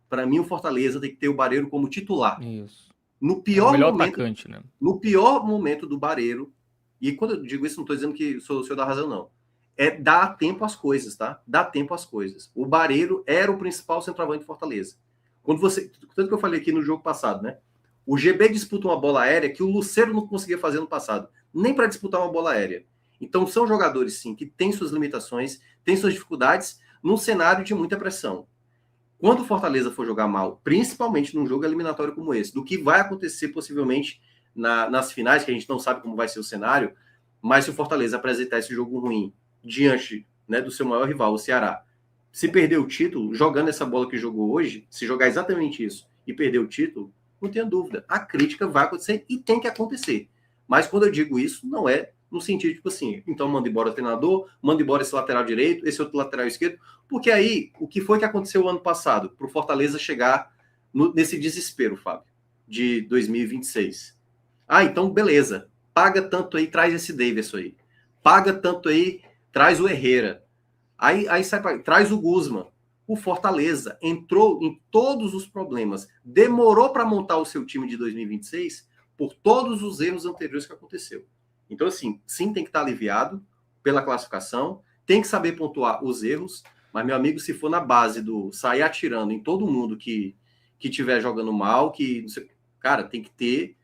Para mim, o Fortaleza tem que ter o Bareiro como titular. Isso. No É o pior melhor momento, atacante, né? no pior momento do Bareiro, e quando eu digo isso, não estou dizendo que sou o senhor da razão, não. É dar tempo às coisas, tá? Dá tempo às coisas. O Bareiro era o principal centroavante de Fortaleza. Tanto que eu falei aqui no jogo passado, né? O GB disputa uma bola aérea que o Lucero não conseguia fazer no passado, nem para disputar uma bola aérea. Então são jogadores, sim, que têm suas limitações, têm suas dificuldades, num cenário de muita pressão. Quando o Fortaleza for jogar mal, principalmente num jogo eliminatório como esse, do que vai acontecer possivelmente nas finais, que a gente não sabe como vai ser o cenário, mas se o Fortaleza apresentar esse jogo ruim diante, né, do seu maior rival, o Ceará, se perder o título, jogando essa bola que jogou hoje, se jogar exatamente isso e perder o título, não tenha dúvida, a crítica vai acontecer e tem que acontecer. Mas quando eu digo isso, não é no sentido, tipo assim, então manda embora o treinador, manda embora esse lateral direito, esse outro lateral esquerdo, porque aí, o que foi que aconteceu o ano passado, para o Fortaleza chegar nesse desespero, Fábio, de 2026? Ah, então beleza, paga tanto aí, traz esse Davidson aí, paga tanto aí, traz o Herrera, aí traz o Guzman. O Fortaleza entrou em todos os problemas, demorou para montar o seu time de 2026 por todos os erros anteriores que aconteceu. Então, assim, sim, tem que estar aliviado pela classificação, tem que saber pontuar os erros, mas, meu amigo, se for na base do sair atirando em todo mundo que estiver jogando mal, cara, tem que ter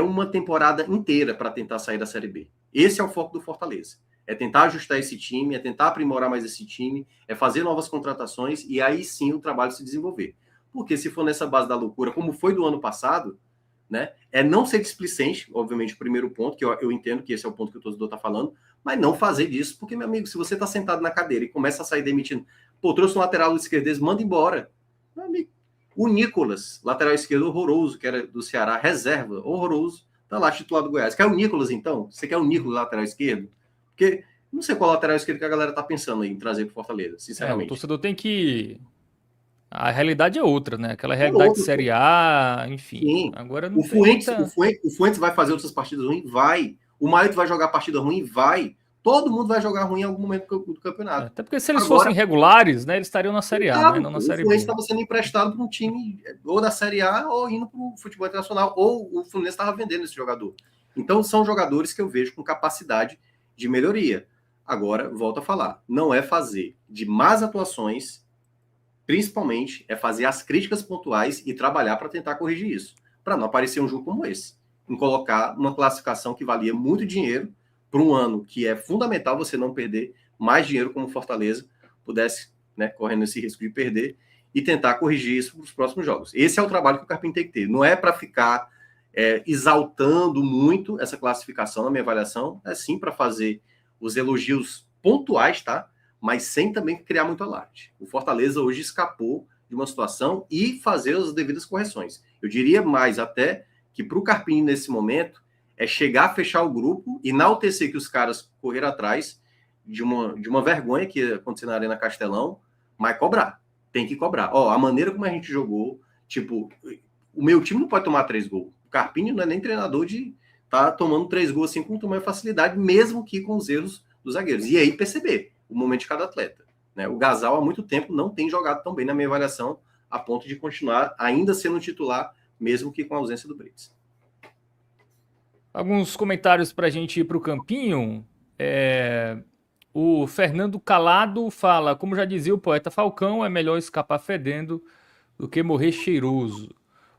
uma temporada inteira para tentar sair da Série B. Esse é o foco do Fortaleza. É tentar ajustar esse time, é tentar aprimorar mais esse time, é fazer novas contratações e aí sim o trabalho se desenvolver. Porque se for nessa base da loucura, como foi do ano passado, né, é não ser displicente, obviamente, o primeiro ponto, que eu entendo que esse é o ponto que o torcedor está falando, mas não fazer disso, porque, meu amigo, se você está sentado na cadeira e começa a sair demitindo, pô, trouxe um lateral esquerdês, manda embora. Meu amigo, o Nicolas, lateral esquerdo horroroso, que era do Ceará, reserva, horroroso, tá lá, titular do Goiás. Quer o Nicolas, então? Você quer o Nicolas, lateral esquerdo? Porque não sei qual lateral esquerdo que a galera tá pensando aí em trazer pro Fortaleza, sinceramente. O torcedor tem que... A realidade é outra, né? Aquela É realidade de outro, Série A, enfim. sim. Agora não O tem Fuentes, muita... o Fuentes vai fazer outras partidas ruins? Vai. O Maito vai jogar partida ruim? Vai. Todo mundo vai jogar ruim em algum momento do campeonato. Até porque se eles Agora, fossem regulares, né? Eles estariam na Série A, né? Não na o Série Fluminense B. estava sendo emprestado para um time ou da Série A ou indo para o futebol internacional, ou o Fluminense estava vendendo esse jogador. Então, são jogadores que eu vejo com capacidade de melhoria. Agora, volto a falar, não é fazer de más atuações, principalmente, é fazer as críticas pontuais e trabalhar para tentar corrigir isso, para não aparecer um jogo como esse, em colocar uma classificação que valia muito dinheiro para um ano que é fundamental você não perder mais dinheiro como Fortaleza pudesse, né, correndo esse risco de perder e tentar corrigir isso nos próximos jogos. Esse é o trabalho que o Carpini tem que ter. Não é para ficar exaltando muito essa classificação na minha avaliação, é sim para fazer os elogios pontuais, tá? Mas sem também criar muito alarde. O Fortaleza hoje escapou de uma situação e fazer as devidas correções. Eu diria mais até que para o Carpini, nesse momento, é chegar a fechar o grupo, enaltecer que os caras correram atrás de uma vergonha que ia acontecer na Arena Castelão, mas cobrar. Tem que cobrar. Ó, a maneira como a gente jogou, tipo, o meu time não pode tomar 3 gols. O Carpini não é nem treinador de tá tomando 3 gols assim com tamanha facilidade, mesmo que com os erros dos zagueiros. E aí perceber o momento de cada atleta. Né? O Gasal, há muito tempo, não tem jogado tão bem na minha avaliação, a ponto de continuar ainda sendo titular, mesmo que com a ausência do Brits. Alguns comentários para a gente ir para o campinho. O Fernando Calado fala, como já dizia o poeta Falcão, é melhor escapar fedendo do que morrer cheiroso.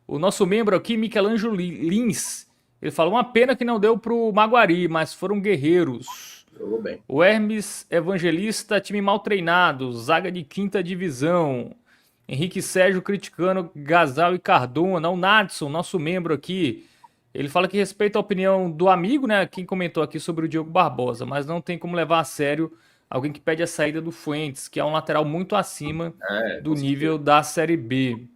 O nosso membro aqui, Michelangelo Lins, ele fala, uma pena que não deu pro Maguari, mas foram guerreiros. Jogou bem. O Hermes Evangelista, time mal treinado, zaga de quinta divisão. Henrique Sérgio criticando Gasal e Cardona. O Nadson, nosso membro aqui, ele fala que respeita a opinião do amigo, né? Quem comentou aqui sobre o Diogo Barbosa, mas não tem como levar a sério alguém que pede a saída do Fuentes, que é um lateral muito acima do nível da Série B.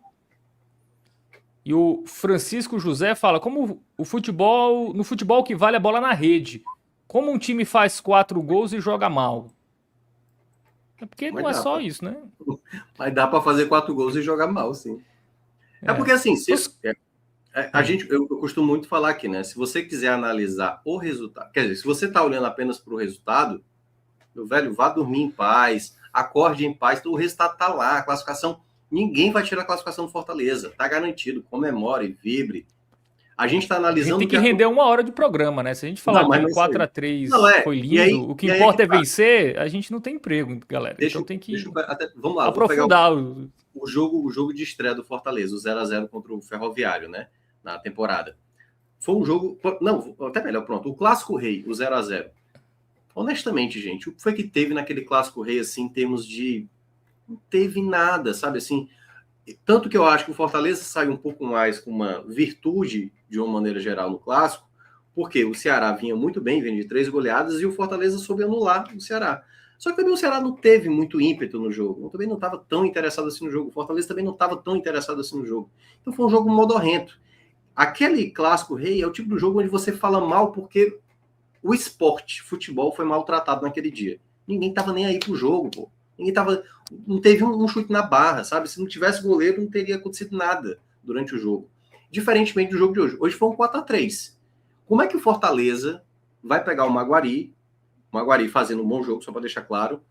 E o Francisco José fala, como o futebol, no futebol que vale a bola na rede, como um time faz 4 gols e joga mal? É porque Mas não é só pra... isso, né? Mas dá para fazer 4 gols e jogar mal, sim. É porque assim, eu costumo muito falar aqui, né? Se você quiser analisar o resultado, quer dizer, se você está olhando apenas para o resultado, meu velho, vá dormir em paz, acorde em paz, o resultado está lá, a classificação, ninguém vai tirar a classificação do Fortaleza, está garantido, comemore, vibre. A gente está analisando... A gente tem que render 1 hora de programa, né? Se a gente falar que 4-3 foi lindo, o que importa é vencer, a gente não tem emprego, galera. Então tem que vamos lá, aprofundar. O jogo de estreia do Fortaleza, o 0-0 contra o Ferroviário, né? Na temporada. Foi um jogo... Não, até melhor, pronto. O Clássico Rei, o 0-0. Honestamente, gente, o que foi que teve naquele Clássico Rei, assim, em termos de... Não teve nada, sabe, assim... Tanto que eu acho que o Fortaleza saiu um pouco mais com uma virtude, de uma maneira geral, no Clássico, porque o Ceará vinha muito bem, vinha de 3 goleadas, e o Fortaleza soube anular o Ceará. Só que também o Ceará não teve muito ímpeto no jogo, também não estava tão interessado assim no jogo, o Fortaleza também não estava tão interessado assim no jogo. Então foi um jogo modorrento. Aquele Clássico Rei é o tipo do jogo onde você fala mal porque o esporte, futebol, foi maltratado naquele dia. Ninguém estava nem aí pro jogo, pô. Ninguém tava... Não teve um chute na barra, sabe? Se não tivesse goleiro, não teria acontecido nada durante o jogo. Diferentemente do jogo de hoje. Hoje foi um 4-3. Como é que o Fortaleza vai pegar o Maguari fazendo um bom jogo, só para deixar claro,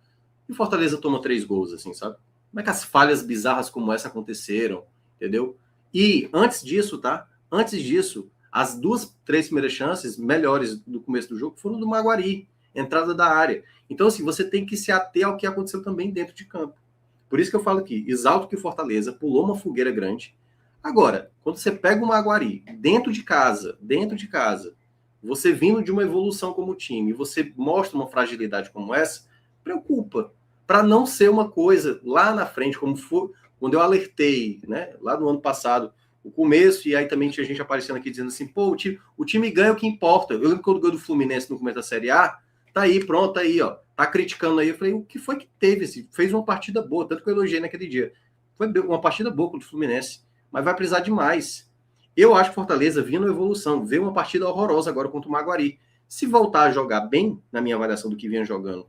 e o Fortaleza toma 3 gols, assim, sabe? Como é que as falhas bizarras como essa aconteceram, entendeu? E antes disso, tá? Antes disso, as 2, 3 primeiras chances melhores do começo do jogo foram do Maguari, entrada da área. Então, assim, você tem que se ater ao que aconteceu também dentro de campo. Por isso que eu falo aqui, exalto que o Fortaleza pulou uma fogueira grande. Agora, quando você pega o Maguari dentro de casa, você vindo de uma evolução como time, você mostra uma fragilidade como essa, preocupa. Para não ser uma coisa lá na frente, como foi quando eu alertei, né, lá no ano passado, o começo, e aí também tinha gente aparecendo aqui dizendo assim, pô, o time ganha o que importa. Eu lembro quando o gol do Fluminense no começo da Série A, tá aí, pronto, tá aí, ó. Tá criticando aí. Eu falei, o que foi que teve? Fez uma partida boa, tanto que eu elogiei naquele dia. Foi uma partida boa contra o Fluminense, mas vai precisar de mais. Eu acho que Fortaleza vinha na evolução, veio uma partida horrorosa agora contra o Maguari. Se voltar a jogar bem, na minha avaliação do que vinha jogando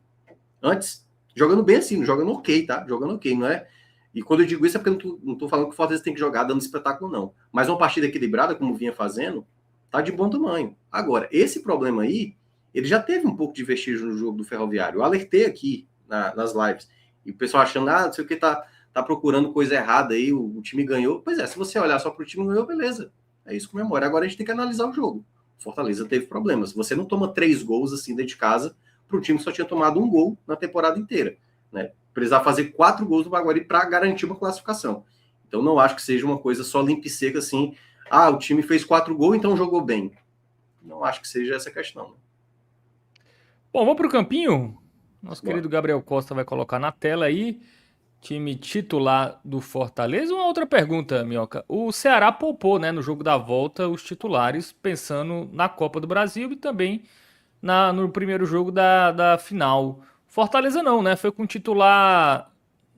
antes, jogando bem assim, jogando ok, tá? Jogando ok, não é? E quando eu digo isso é porque eu não tô falando que o Fortaleza tem que jogar dando espetáculo, não. Mas uma partida equilibrada, como vinha fazendo, tá de bom tamanho. Agora, esse problema aí, ele já teve um pouco de vestígio no jogo do Ferroviário. Eu alertei aqui nas lives. E o pessoal achando, não sei o que, tá procurando coisa errada aí, o time ganhou. Pois é, se você olhar só pro time ganhou, beleza. É isso, comemora. Agora a gente tem que analisar o jogo. O Fortaleza teve problemas. Você não toma 3 gols assim dentro de casa pro time que só tinha tomado 1 gol na temporada inteira, né? Precisar fazer 4 gols do Maguari para garantir uma classificação. Então não acho que seja uma coisa só limpa e seca assim, o time fez 4 gols, então jogou bem. Não acho que seja essa questão, né? Bom, vamos para o campinho? Nosso querido Gabriel Costa vai colocar na tela aí, time titular do Fortaleza. Uma outra pergunta, Minhoca. O Ceará poupou, né, no jogo da volta, os titulares, pensando na Copa do Brasil e também no primeiro jogo da final. Fortaleza não, né? Foi com titular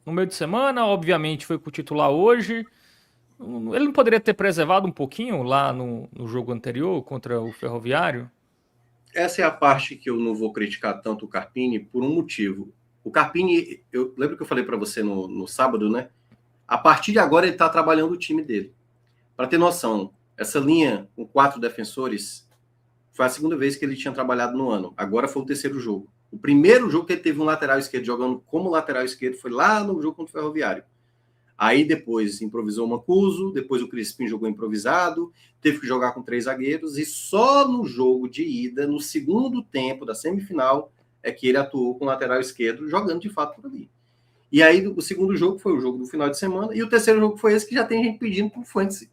no meio de semana, obviamente foi com titular hoje. Ele não poderia ter preservado um pouquinho lá no jogo anterior contra o Ferroviário? Essa é a parte que eu não vou criticar tanto o Carpini por um motivo. O Carpini, eu lembro que eu falei para você no sábado, né? A partir de agora ele está trabalhando o time dele. Para ter noção, essa linha com 4 defensores foi a segunda vez que ele tinha trabalhado no ano. Agora foi o terceiro jogo. O primeiro jogo que ele teve um lateral esquerdo jogando como lateral esquerdo foi lá no jogo contra o Ferroviário. Aí depois improvisou o Mancuso, depois o Crispim jogou improvisado, teve que jogar com 3 zagueiros, e só no jogo de ida, no segundo tempo da semifinal, é que ele atuou com o lateral esquerdo, jogando de fato por ali. E aí o segundo jogo foi o jogo do final de semana, e o terceiro jogo foi esse que já tem gente pedindo pro Fuentes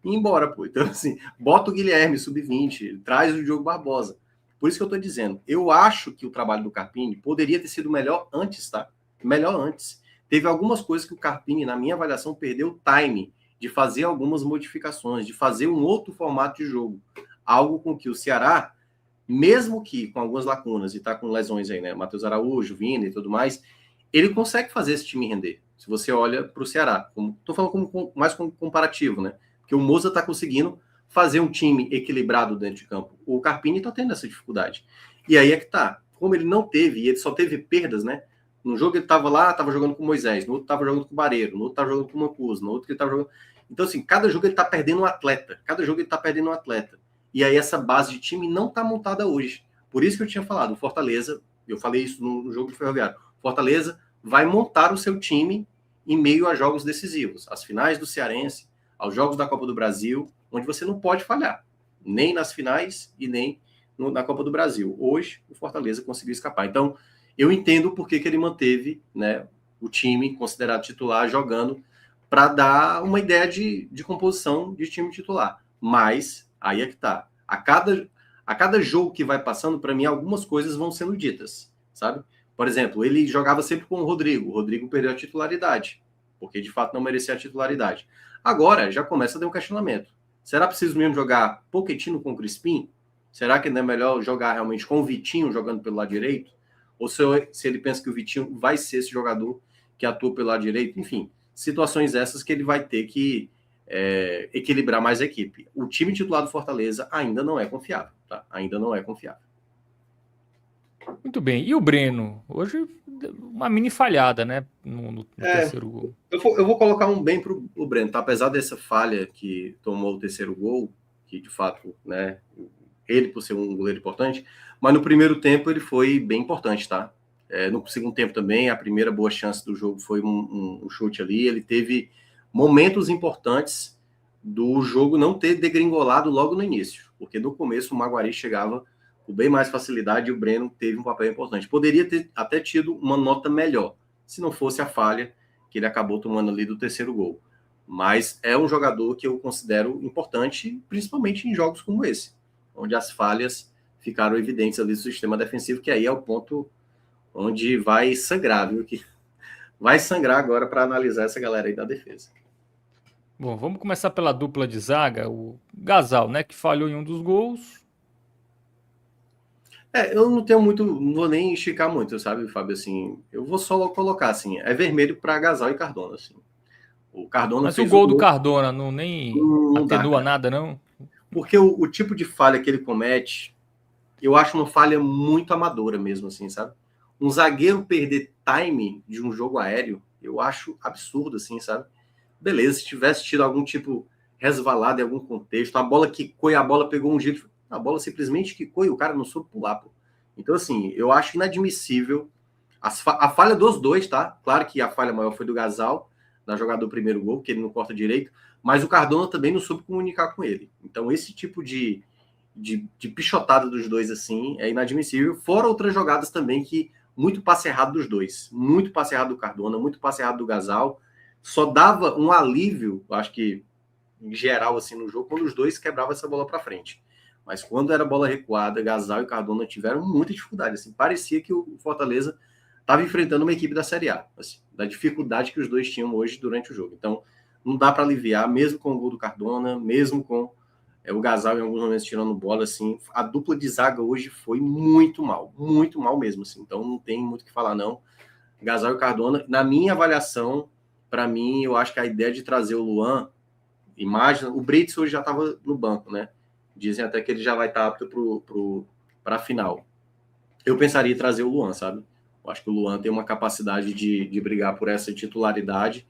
e ir embora, pô. Então, assim, bota o Guilherme, sub-20, traz o Diogo Barbosa. Por isso que eu tô dizendo, eu acho que o trabalho do Carpini poderia ter sido melhor antes, tá? Melhor antes. Teve algumas coisas que o Carpini, na minha avaliação, perdeu o time de fazer algumas modificações, de fazer um outro formato de jogo. Algo com que o Ceará, mesmo que com algumas lacunas, e tá com lesões aí, né? Matheus Araújo, Vina e tudo mais, ele consegue fazer esse time render. Se você olha para o Ceará, estou falando mais como comparativo, né? Porque o Moza está conseguindo fazer um time equilibrado dentro de campo. O Carpini está tendo essa dificuldade. E aí é que tá. Como ele não teve, e ele só teve perdas, né? No jogo ele estava lá, estava jogando com o Moisés, no outro estava jogando com o Bareiro, no outro estava jogando com o Mancuso, no outro ele estava jogando. Então, assim, cada jogo ele está perdendo um atleta. Cada jogo ele está perdendo um atleta. E aí essa base de time não está montada hoje. Por isso que eu tinha falado, o Fortaleza, eu falei isso no jogo do Ferroviário, Fortaleza vai montar o seu time em meio a jogos decisivos, às finais do Cearense, aos jogos da Copa do Brasil, onde você não pode falhar, nem nas finais e nem na Copa do Brasil. Hoje, o Fortaleza conseguiu escapar. Então, eu entendo por que ele manteve, né, o time considerado titular jogando para dar uma ideia de composição de time titular. Mas, aí é que tá. A cada jogo que vai passando, para mim, algumas coisas vão sendo ditas, sabe? Por exemplo, ele jogava sempre com o Rodrigo. O Rodrigo perdeu a titularidade, porque de fato não merecia a titularidade. Agora já começa a ter um questionamento. Será preciso mesmo jogar Pochettino com o Crispim? Será que não é melhor jogar realmente com o Vitinho jogando pelo lado direito? Ou se ele pensa que o Vitinho vai ser esse jogador que atua pelo lado direito? Enfim, situações essas que ele vai ter que equilibrar mais a equipe. O time titular do Fortaleza ainda não é confiável, tá? Ainda não é confiável. Muito bem. E o Breno? Hoje, uma mini falhada, né? No terceiro gol. Eu vou colocar um bem pro Breno, tá? Apesar dessa falha que tomou o terceiro gol, que de fato, né, ele por ser um goleiro importante, mas no primeiro tempo ele foi bem importante, tá? No segundo tempo também, a primeira boa chance do jogo foi um chute ali, ele teve momentos importantes do jogo não ter degringolado logo no início, porque no começo o Maguari chegava com bem mais facilidade e o Breno teve um papel importante. Poderia ter até tido uma nota melhor, se não fosse a falha que ele acabou tomando ali do terceiro gol. Mas é um jogador que eu considero importante, principalmente em jogos como esse, onde as falhas ficaram evidentes ali do sistema defensivo, que aí é o ponto onde vai sangrar, viu? Que vai sangrar agora para analisar essa galera aí da defesa. Bom, vamos começar pela dupla de zaga, o Gasal, né, que falhou em um dos gols. Eu não tenho muito, não vou nem esticar muito, sabe, Fábio, assim, eu vou só colocar, assim, é vermelho para Gasal e Cardona, assim. O Cardona Mas o fez gol do Cardona nem não dá, atenua cara. nada, não? Porque o tipo de falha que ele comete, eu acho uma falha muito amadora mesmo, assim, sabe? Um zagueiro perder time de um jogo aéreo, eu acho absurdo, assim, sabe? Beleza, se tivesse tido algum tipo resvalado em algum contexto, a bola quicou e a bola pegou um jeito, a bola simplesmente quicou e o cara não soube pular, pô. Então, assim, eu acho inadmissível a falha dos dois, tá? Claro que a falha maior foi do Gasal, na jogada do primeiro gol, que ele não corta direito, mas o Cardona também não soube comunicar com ele. Então, esse tipo de pichotada dos dois, assim, é inadmissível. Fora outras jogadas também que muito passe errado dos dois. Muito passe errado do Cardona, muito passe errado do Gasal. Só dava um alívio, acho que em geral, assim, no jogo, quando os dois quebravam essa bola para frente. Mas quando era bola recuada, Gasal e Cardona tiveram muita dificuldade. Assim, parecia que o Fortaleza estava enfrentando uma equipe da Série A, assim, da dificuldade que os dois tinham hoje durante o jogo. Então, não dá para aliviar, mesmo com o gol do Cardona, mesmo com o Gasal em alguns momentos tirando bola, assim, a dupla de zaga hoje foi muito mal mesmo, assim. Então, não tem muito o que falar, não. Gasal e Cardona, na minha avaliação, para mim, eu acho que a ideia de trazer o Luan, imagina, o Brits hoje já estava no banco, né? Dizem até que ele já vai estar apto para a final. Eu pensaria em trazer o Luan, sabe? Eu acho que o Luan tem uma capacidade de brigar por essa titularidade,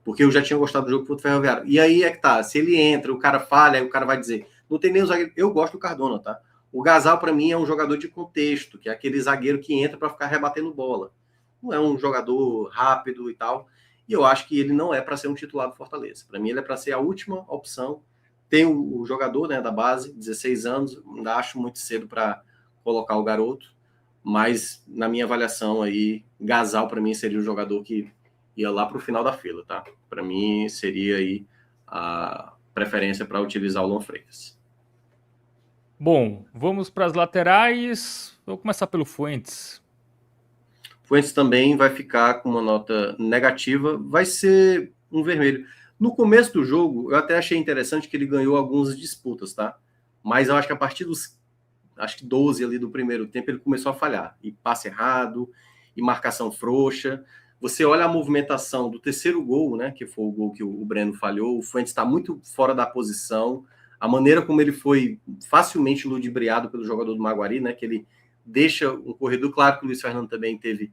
porque eu já tinha gostado do jogo contra o Ferroviário. E aí é que tá, se ele entra, o cara falha, aí o cara vai dizer, não tem nem o zagueiro. Eu gosto do Cardona, tá? O Gasal, para mim, é um jogador de contexto, que é aquele zagueiro que entra para ficar rebatendo bola. Não é um jogador rápido e tal. E eu acho que ele não é para ser um titular do Fortaleza. Para mim, ele é para ser a última opção. Tem o jogador, né, da base, 16 anos, ainda acho muito cedo para colocar o garoto, mas na minha avaliação aí, Gasal para mim seria o jogador que ia lá para o final da fila, tá? Para mim seria aí preferência para utilizar o Luan Freitas. Bom, vamos para as laterais. Vou começar pelo Fuentes. Fuentes também vai ficar com uma nota negativa, vai ser um vermelho. No começo do jogo, eu até achei interessante que ele ganhou algumas disputas, tá? Mas eu acho que a partir dos 12 ali do primeiro tempo, ele começou a falhar. E passe errado, e marcação frouxa. Você olha a movimentação do terceiro gol, né? Que foi o gol que o Breno falhou. O Fuentes está muito fora da posição. A maneira como ele foi facilmente ludibriado pelo jogador do Maguari, né? Que ele deixa um corredor. Claro que o Luiz Fernando também teve...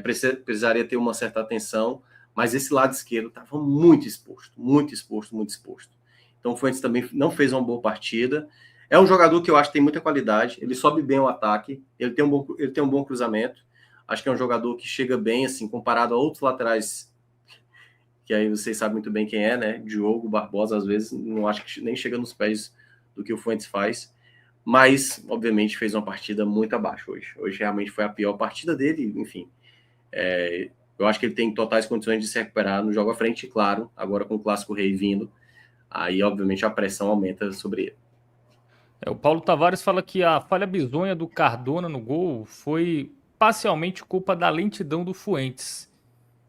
precisaria ter uma certa atenção, mas esse lado esquerdo estava muito exposto, muito exposto, muito exposto. Então o Fuentes também não fez uma boa partida. É um jogador que eu acho que tem muita qualidade, ele sobe bem o ataque, ele tem um bom cruzamento. Acho que é um jogador que chega bem, assim, comparado a outros laterais, que aí vocês sabem muito bem quem é, né? Diogo Barbosa, às vezes, não acho que nem chega nos pés do que o Fuentes faz. Mas, obviamente, fez uma partida muito abaixo hoje. Hoje realmente foi a pior partida dele, enfim. Eu acho que ele tem totais condições de se recuperar no jogo à frente, claro, agora com o Clássico Rei vindo, aí obviamente a pressão aumenta sobre ele. O Paulo Tavares fala que a falha bizonha do Cardona no gol foi parcialmente culpa da lentidão do Fuentes,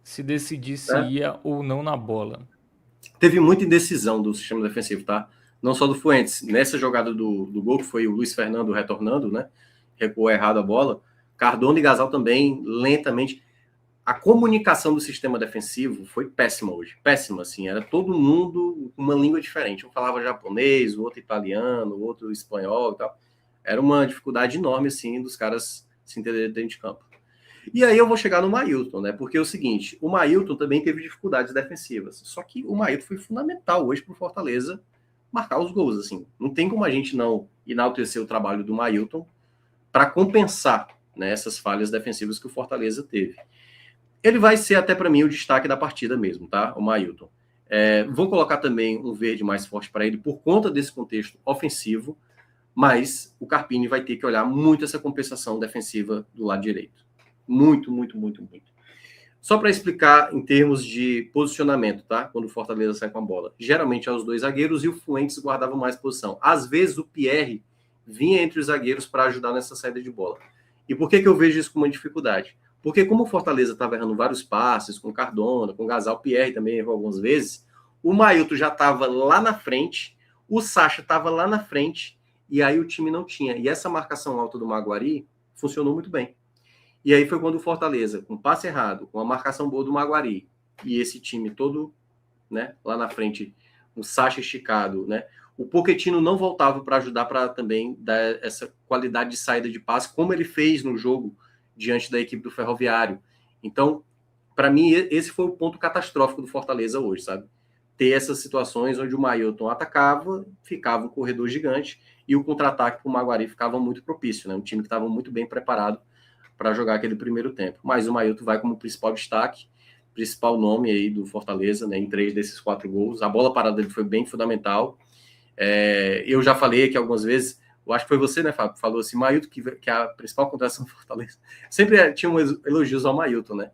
se decidisse ia ou não na bola. Teve muita indecisão do sistema defensivo, tá? Não só do Fuentes. Nessa jogada do gol, que foi o Luiz Fernando retornando, né? Recuou errado a bola. Cardona e Gasal também, lentamente. A comunicação do sistema defensivo foi péssima hoje. Péssima, assim. Era todo mundo com uma língua diferente. Um falava japonês, o outro italiano, o outro espanhol e tal. Era uma dificuldade enorme, assim, dos caras se entenderem dentro de campo. E aí eu vou chegar no Mailton, né? Porque é o seguinte, o Mailton também teve dificuldades defensivas. Só que o Mailton foi fundamental hoje para o Fortaleza marcar os gols, assim. Não tem como a gente não enaltecer o trabalho do Mailton para compensar, né, essas falhas defensivas que o Fortaleza teve. Ele vai ser até para mim o destaque da partida mesmo, tá? O Mailton. Vou colocar também um verde mais forte para ele por conta desse contexto ofensivo, mas o Carpini vai ter que olhar muito essa compensação defensiva do lado direito. Muito, muito, muito, muito. Só para explicar em termos de posicionamento, tá? Quando o Fortaleza sai com a bola. Geralmente é os dois zagueiros e o Fuentes guardava mais posição. Às vezes o Pierre vinha entre os zagueiros para ajudar nessa saída de bola. E por que eu vejo isso como uma dificuldade? Porque como o Fortaleza estava errando vários passes, com Cardona, com Gasal, o Pierre também errou algumas vezes, o Mailton já estava lá na frente, o Sacha estava lá na frente, e aí o time não tinha. E essa marcação alta do Maguari funcionou muito bem. E aí foi quando o Fortaleza, com passe errado, com a marcação boa do Maguari, e esse time todo, né, lá na frente, o Sacha esticado, né, o Pochettino não voltava para ajudar para também dar essa qualidade de saída de passe, como ele fez no jogo diante da equipe do Ferroviário. Então, para mim, esse foi o ponto catastrófico do Fortaleza hoje, sabe? Ter essas situações onde o Mailton atacava, ficava um corredor gigante, e o contra-ataque para o Maguari ficava muito propício, né? Um time que estava muito bem preparado para jogar aquele primeiro tempo. Mas o Mailton vai como principal destaque, principal nome aí do Fortaleza, né, em 3 desses 4 gols. A bola parada dele foi bem fundamental. Eu já falei aqui algumas vezes, eu acho que foi você, né, Fábio, falou assim, Mailton, que é a principal contratação do Fortaleza. Sempre tinha elogios ao Mailton, né?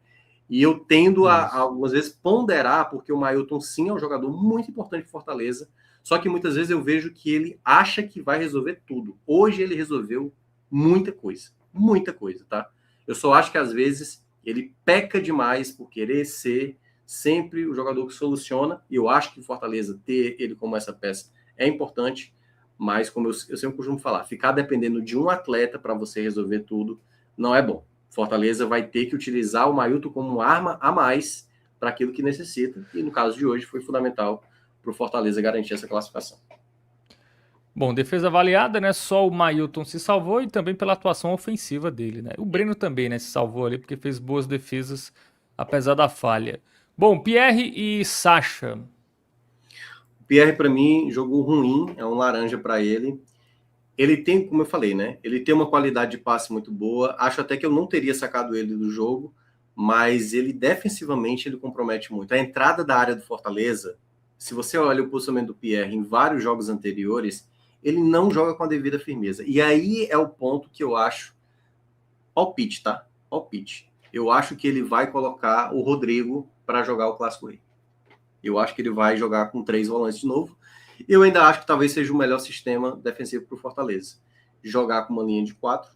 E eu tendo a algumas vezes ponderar, porque o Mailton sim é um jogador muito importante para Fortaleza, só que muitas vezes eu vejo que ele acha que vai resolver tudo. Hoje ele resolveu muita coisa, tá? Eu só acho que às vezes ele peca demais por querer ser sempre o jogador que soluciona, e eu acho que o Fortaleza ter ele como essa peça é importante, mas como eu sempre costumo falar, ficar dependendo de um atleta para você resolver tudo não é bom. Fortaleza vai ter que utilizar o Mailton como arma a mais para aquilo que necessita, e no caso de hoje foi fundamental para o Fortaleza garantir essa classificação. Bom, defesa avaliada, né? Só o Mailton se salvou e também pela atuação ofensiva dele, né? O Breno também, né, se salvou ali porque fez boas defesas apesar da falha. Bom, Pierre e Sacha. O Pierre, para mim, jogou ruim, é um laranja para ele. Ele tem, como eu falei, né? Ele tem uma qualidade de passe muito boa. Acho até que eu não teria sacado ele do jogo, mas ele defensivamente ele compromete muito. A entrada da área do Fortaleza, se você olha o posicionamento do Pierre em vários jogos anteriores, ele não joga com a devida firmeza. E aí é o ponto que eu acho palpite, tá? Palpite. Eu acho que ele vai colocar o Rodrigo para jogar o Clássico Rei. Eu acho que ele vai jogar com 3 volantes de novo. Eu ainda acho que talvez seja o melhor sistema defensivo para o Fortaleza. Jogar com uma linha de 4,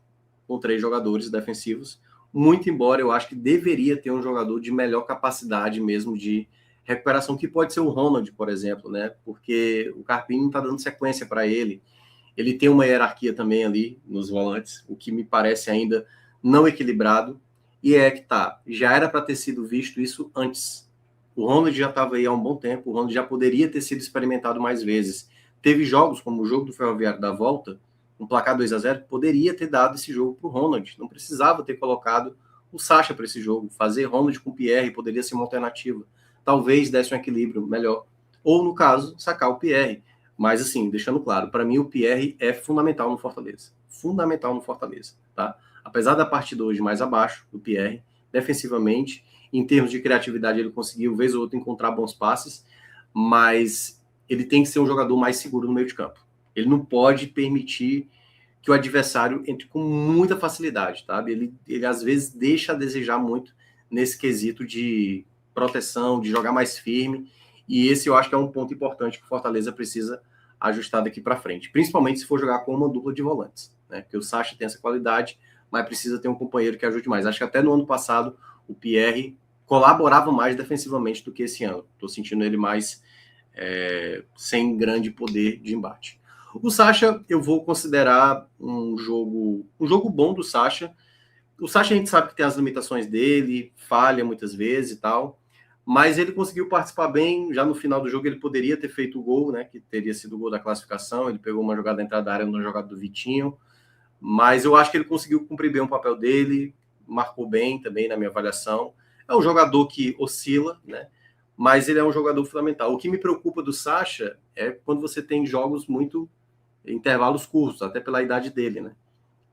com 3 jogadores defensivos. Muito embora eu acho que deveria ter um jogador de melhor capacidade mesmo de recuperação, que pode ser o Ronald, por exemplo, né? Porque o Carpini não está dando sequência para ele. Ele tem uma hierarquia também ali nos volantes, o que me parece ainda não equilibrado. E é que tá, já era para ter sido visto isso antes. O Ronald já estava aí há um bom tempo, o Ronald já poderia ter sido experimentado mais vezes. Teve jogos, como o jogo do Ferroviário da volta, um placar 2-0, poderia ter dado esse jogo para o Ronald. Não precisava ter colocado o Sacha para esse jogo. Fazer Ronald com o Pierre poderia ser uma alternativa. Talvez desse um equilíbrio melhor. Ou, no caso, sacar o Pierre. Mas, assim, deixando claro, para mim o Pierre é fundamental no Fortaleza. Fundamental no Fortaleza, tá? Apesar da partida hoje mais abaixo do Pierre, defensivamente, em termos de criatividade, ele conseguiu, vez ou outra, encontrar bons passes, mas ele tem que ser um jogador mais seguro no meio de campo. Ele não pode permitir que o adversário entre com muita facilidade, tá? Ele às vezes deixa a desejar muito nesse quesito de proteção, de jogar mais firme, e esse eu acho que é um ponto importante que o Fortaleza precisa ajustar daqui para frente, principalmente se for jogar com uma dupla de volantes, né? Porque o Sacha tem essa qualidade, mas precisa ter um companheiro que ajude mais. Acho que até no ano passado o Pierre colaborava mais defensivamente do que esse ano. Estou sentindo ele mais sem grande poder de embate. O Sacha eu vou considerar um jogo bom do Sacha. O Sacha a gente sabe que tem as limitações dele, falha muitas vezes e tal, mas ele conseguiu participar bem. Já no final do jogo ele poderia ter feito o gol, né, que teria sido o gol da classificação. Ele pegou uma jogada da entrada da área na jogada do Vitinho, mas eu acho que ele conseguiu cumprir bem o papel dele, marcou bem também na minha avaliação. É um jogador que oscila, né, mas ele é um jogador fundamental. O que me preocupa do Sacha é quando você tem jogos muito intervalos curtos, até pela idade dele, né?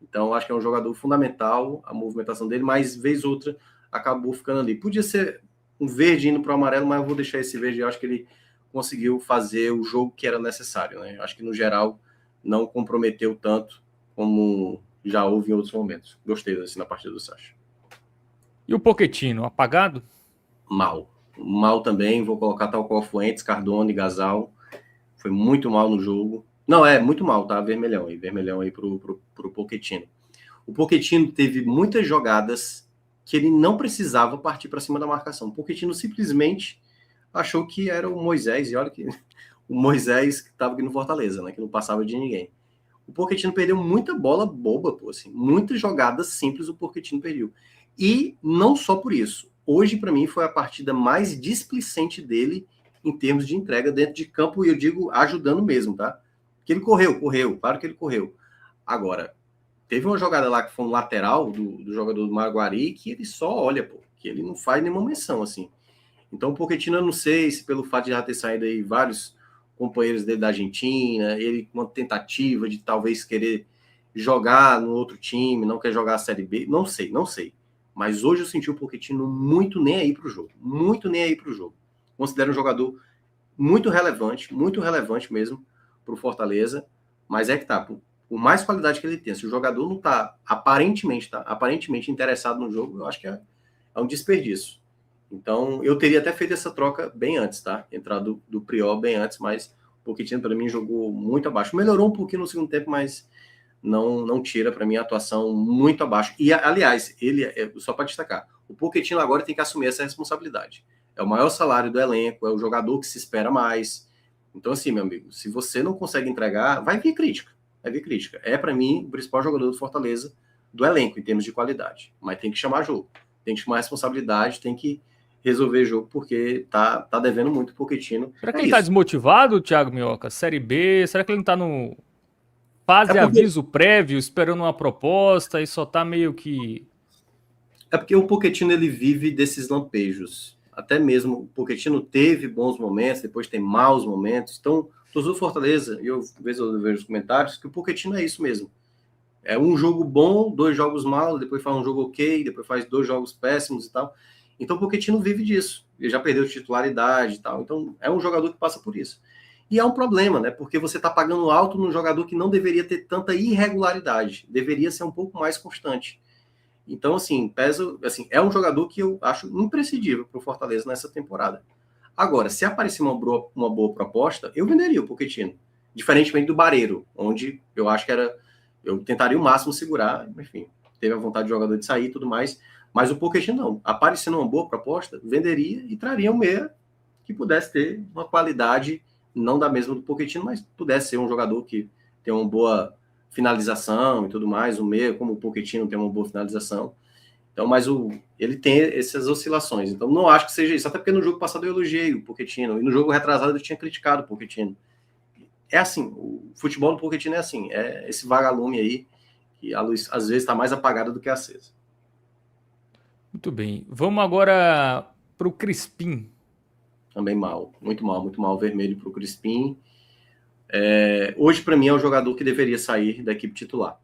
Então, acho que é um jogador fundamental, a movimentação dele, mas vez ou outra acabou ficando ali. Podia ser um verde indo para o amarelo, mas eu vou deixar esse verde. Eu acho que ele conseguiu fazer o jogo que era necessário, né? Eu acho que, no geral, não comprometeu tanto como já houve em outros momentos. Gostei assim, na partida do Sacha. E o Pochettino, apagado? Mal. Mal também, vou colocar tal qual Fuentes, Cardone, Gasal. Foi muito mal no jogo. Não, muito mal, tá? Vermelhão aí pro Pochettino. O Pochettino teve muitas jogadas que ele não precisava partir para cima da marcação. O Pochettino simplesmente achou que era o Moisés, e olha que o Moisés que estava aqui no Fortaleza, né? Que não passava de ninguém. O Pochettino perdeu muita bola boba, pô, assim. Muitas jogadas simples o Pochettino perdeu. E não só por isso. Hoje, para mim, foi a partida mais displicente dele em termos de entrega dentro de campo, e eu digo ajudando mesmo, tá? Que ele correu, claro que ele correu. Agora, teve uma jogada lá que foi um lateral do jogador do Maguari que ele só olha, pô, que ele não faz nenhuma menção, assim. Então, o Pochettino, eu não sei se pelo fato de já ter saído aí vários companheiros dele da Argentina, ele com uma tentativa de talvez querer jogar no outro time, não quer jogar a Série B, não sei. Mas hoje eu senti o Pochettino muito nem aí pro jogo, Considero um jogador muito relevante mesmo para o Fortaleza, mas é que tá, por mais qualidade que ele tem, se o jogador não tá aparentemente interessado no jogo, eu acho que é um desperdício. Então, eu teria até feito essa troca bem antes, tá? Entrado do Prior bem antes, mas o Pochettino, para mim, jogou muito abaixo. Melhorou um pouquinho no segundo tempo, mas não tira, para mim, a atuação muito abaixo. E, aliás, só para destacar, o Pochettino agora tem que assumir essa responsabilidade. É o maior salário do elenco, é o jogador que se espera mais. Então, assim, meu amigo, se você não consegue entregar, vai vir crítica. É, para mim, o principal jogador do Fortaleza, do elenco, em termos de qualidade. Mas tem que chamar jogo, tem que chamar responsabilidade, tem que resolver jogo, porque tá devendo muito o Pochettino. Será que ele tá desmotivado, Thiago Minhoca? Série B? Será que ele não tá no fase aviso prévio, esperando uma proposta e só tá meio que... É porque o Pochettino, ele vive desses lampejos. Até mesmo o Pochettino teve bons momentos, depois tem maus momentos. Então, torcedor do Fortaleza, e eu vejo os comentários, que o Pochettino é isso mesmo. É um jogo bom, 2 jogos maus, depois faz um jogo ok, depois faz 2 jogos péssimos e tal. Então o Pochettino vive disso. Ele já perdeu titularidade e tal. Então é um jogador que passa por isso. E é um problema, né? Porque você está pagando alto num jogador que não deveria ter tanta irregularidade. Deveria ser um pouco mais constante. Então, assim, é um jogador que eu acho imprescindível para o Fortaleza nessa temporada. Agora, se aparecer uma boa proposta, eu venderia o Pochettino. Diferentemente do Barreiro, onde eu acho que eu tentaria o máximo segurar, enfim, teve a vontade de jogador de sair e tudo mais, mas o Pochettino não. Aparecendo uma boa proposta, venderia e traria um meia que pudesse ter uma qualidade, não da mesma do Pochettino, mas pudesse ser um jogador que tem uma boa finalização e tudo mais, um meia como o Pochettino tem uma boa finalização. Então, mas ele tem essas oscilações. Então, não acho que seja isso. Até porque no jogo passado eu elogiei o Pochettino. E no jogo retrasado eu tinha criticado o Pochettino. É assim, o futebol do Pochettino é assim. É esse vagalume aí, que a luz às vezes está mais apagada do que acesa. Muito bem. Vamos agora para o Crispim. Também mal. Muito mal. Vermelho para o Crispim. Hoje, para mim, é o jogador que deveria sair da equipe titular.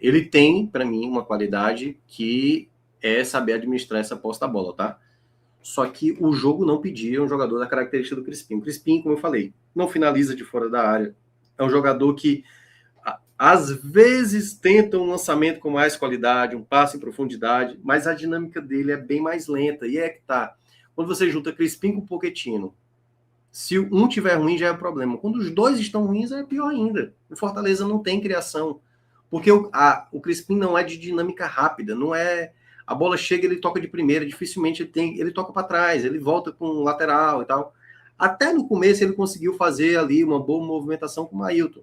Ele tem, para mim, uma qualidade que é saber administrar essa posse da bola, tá? Só que o jogo não pedia um jogador da característica do Crispim. O Crispim, como eu falei, não finaliza de fora da área. É um jogador que, às vezes, tenta um lançamento com mais qualidade, um passe em profundidade, mas a dinâmica dele é bem mais lenta. E é que tá. Quando você junta Crispim com Pochettino, se um tiver ruim, já é problema. Quando os dois estão ruins, é pior ainda. O Fortaleza não tem criação. Porque o Crispim não é de dinâmica rápida, não é. A bola chega, ele toca de primeira, dificilmente ele toca para trás, ele volta com o lateral e tal. Até no começo ele conseguiu fazer ali uma boa movimentação com o Mailton.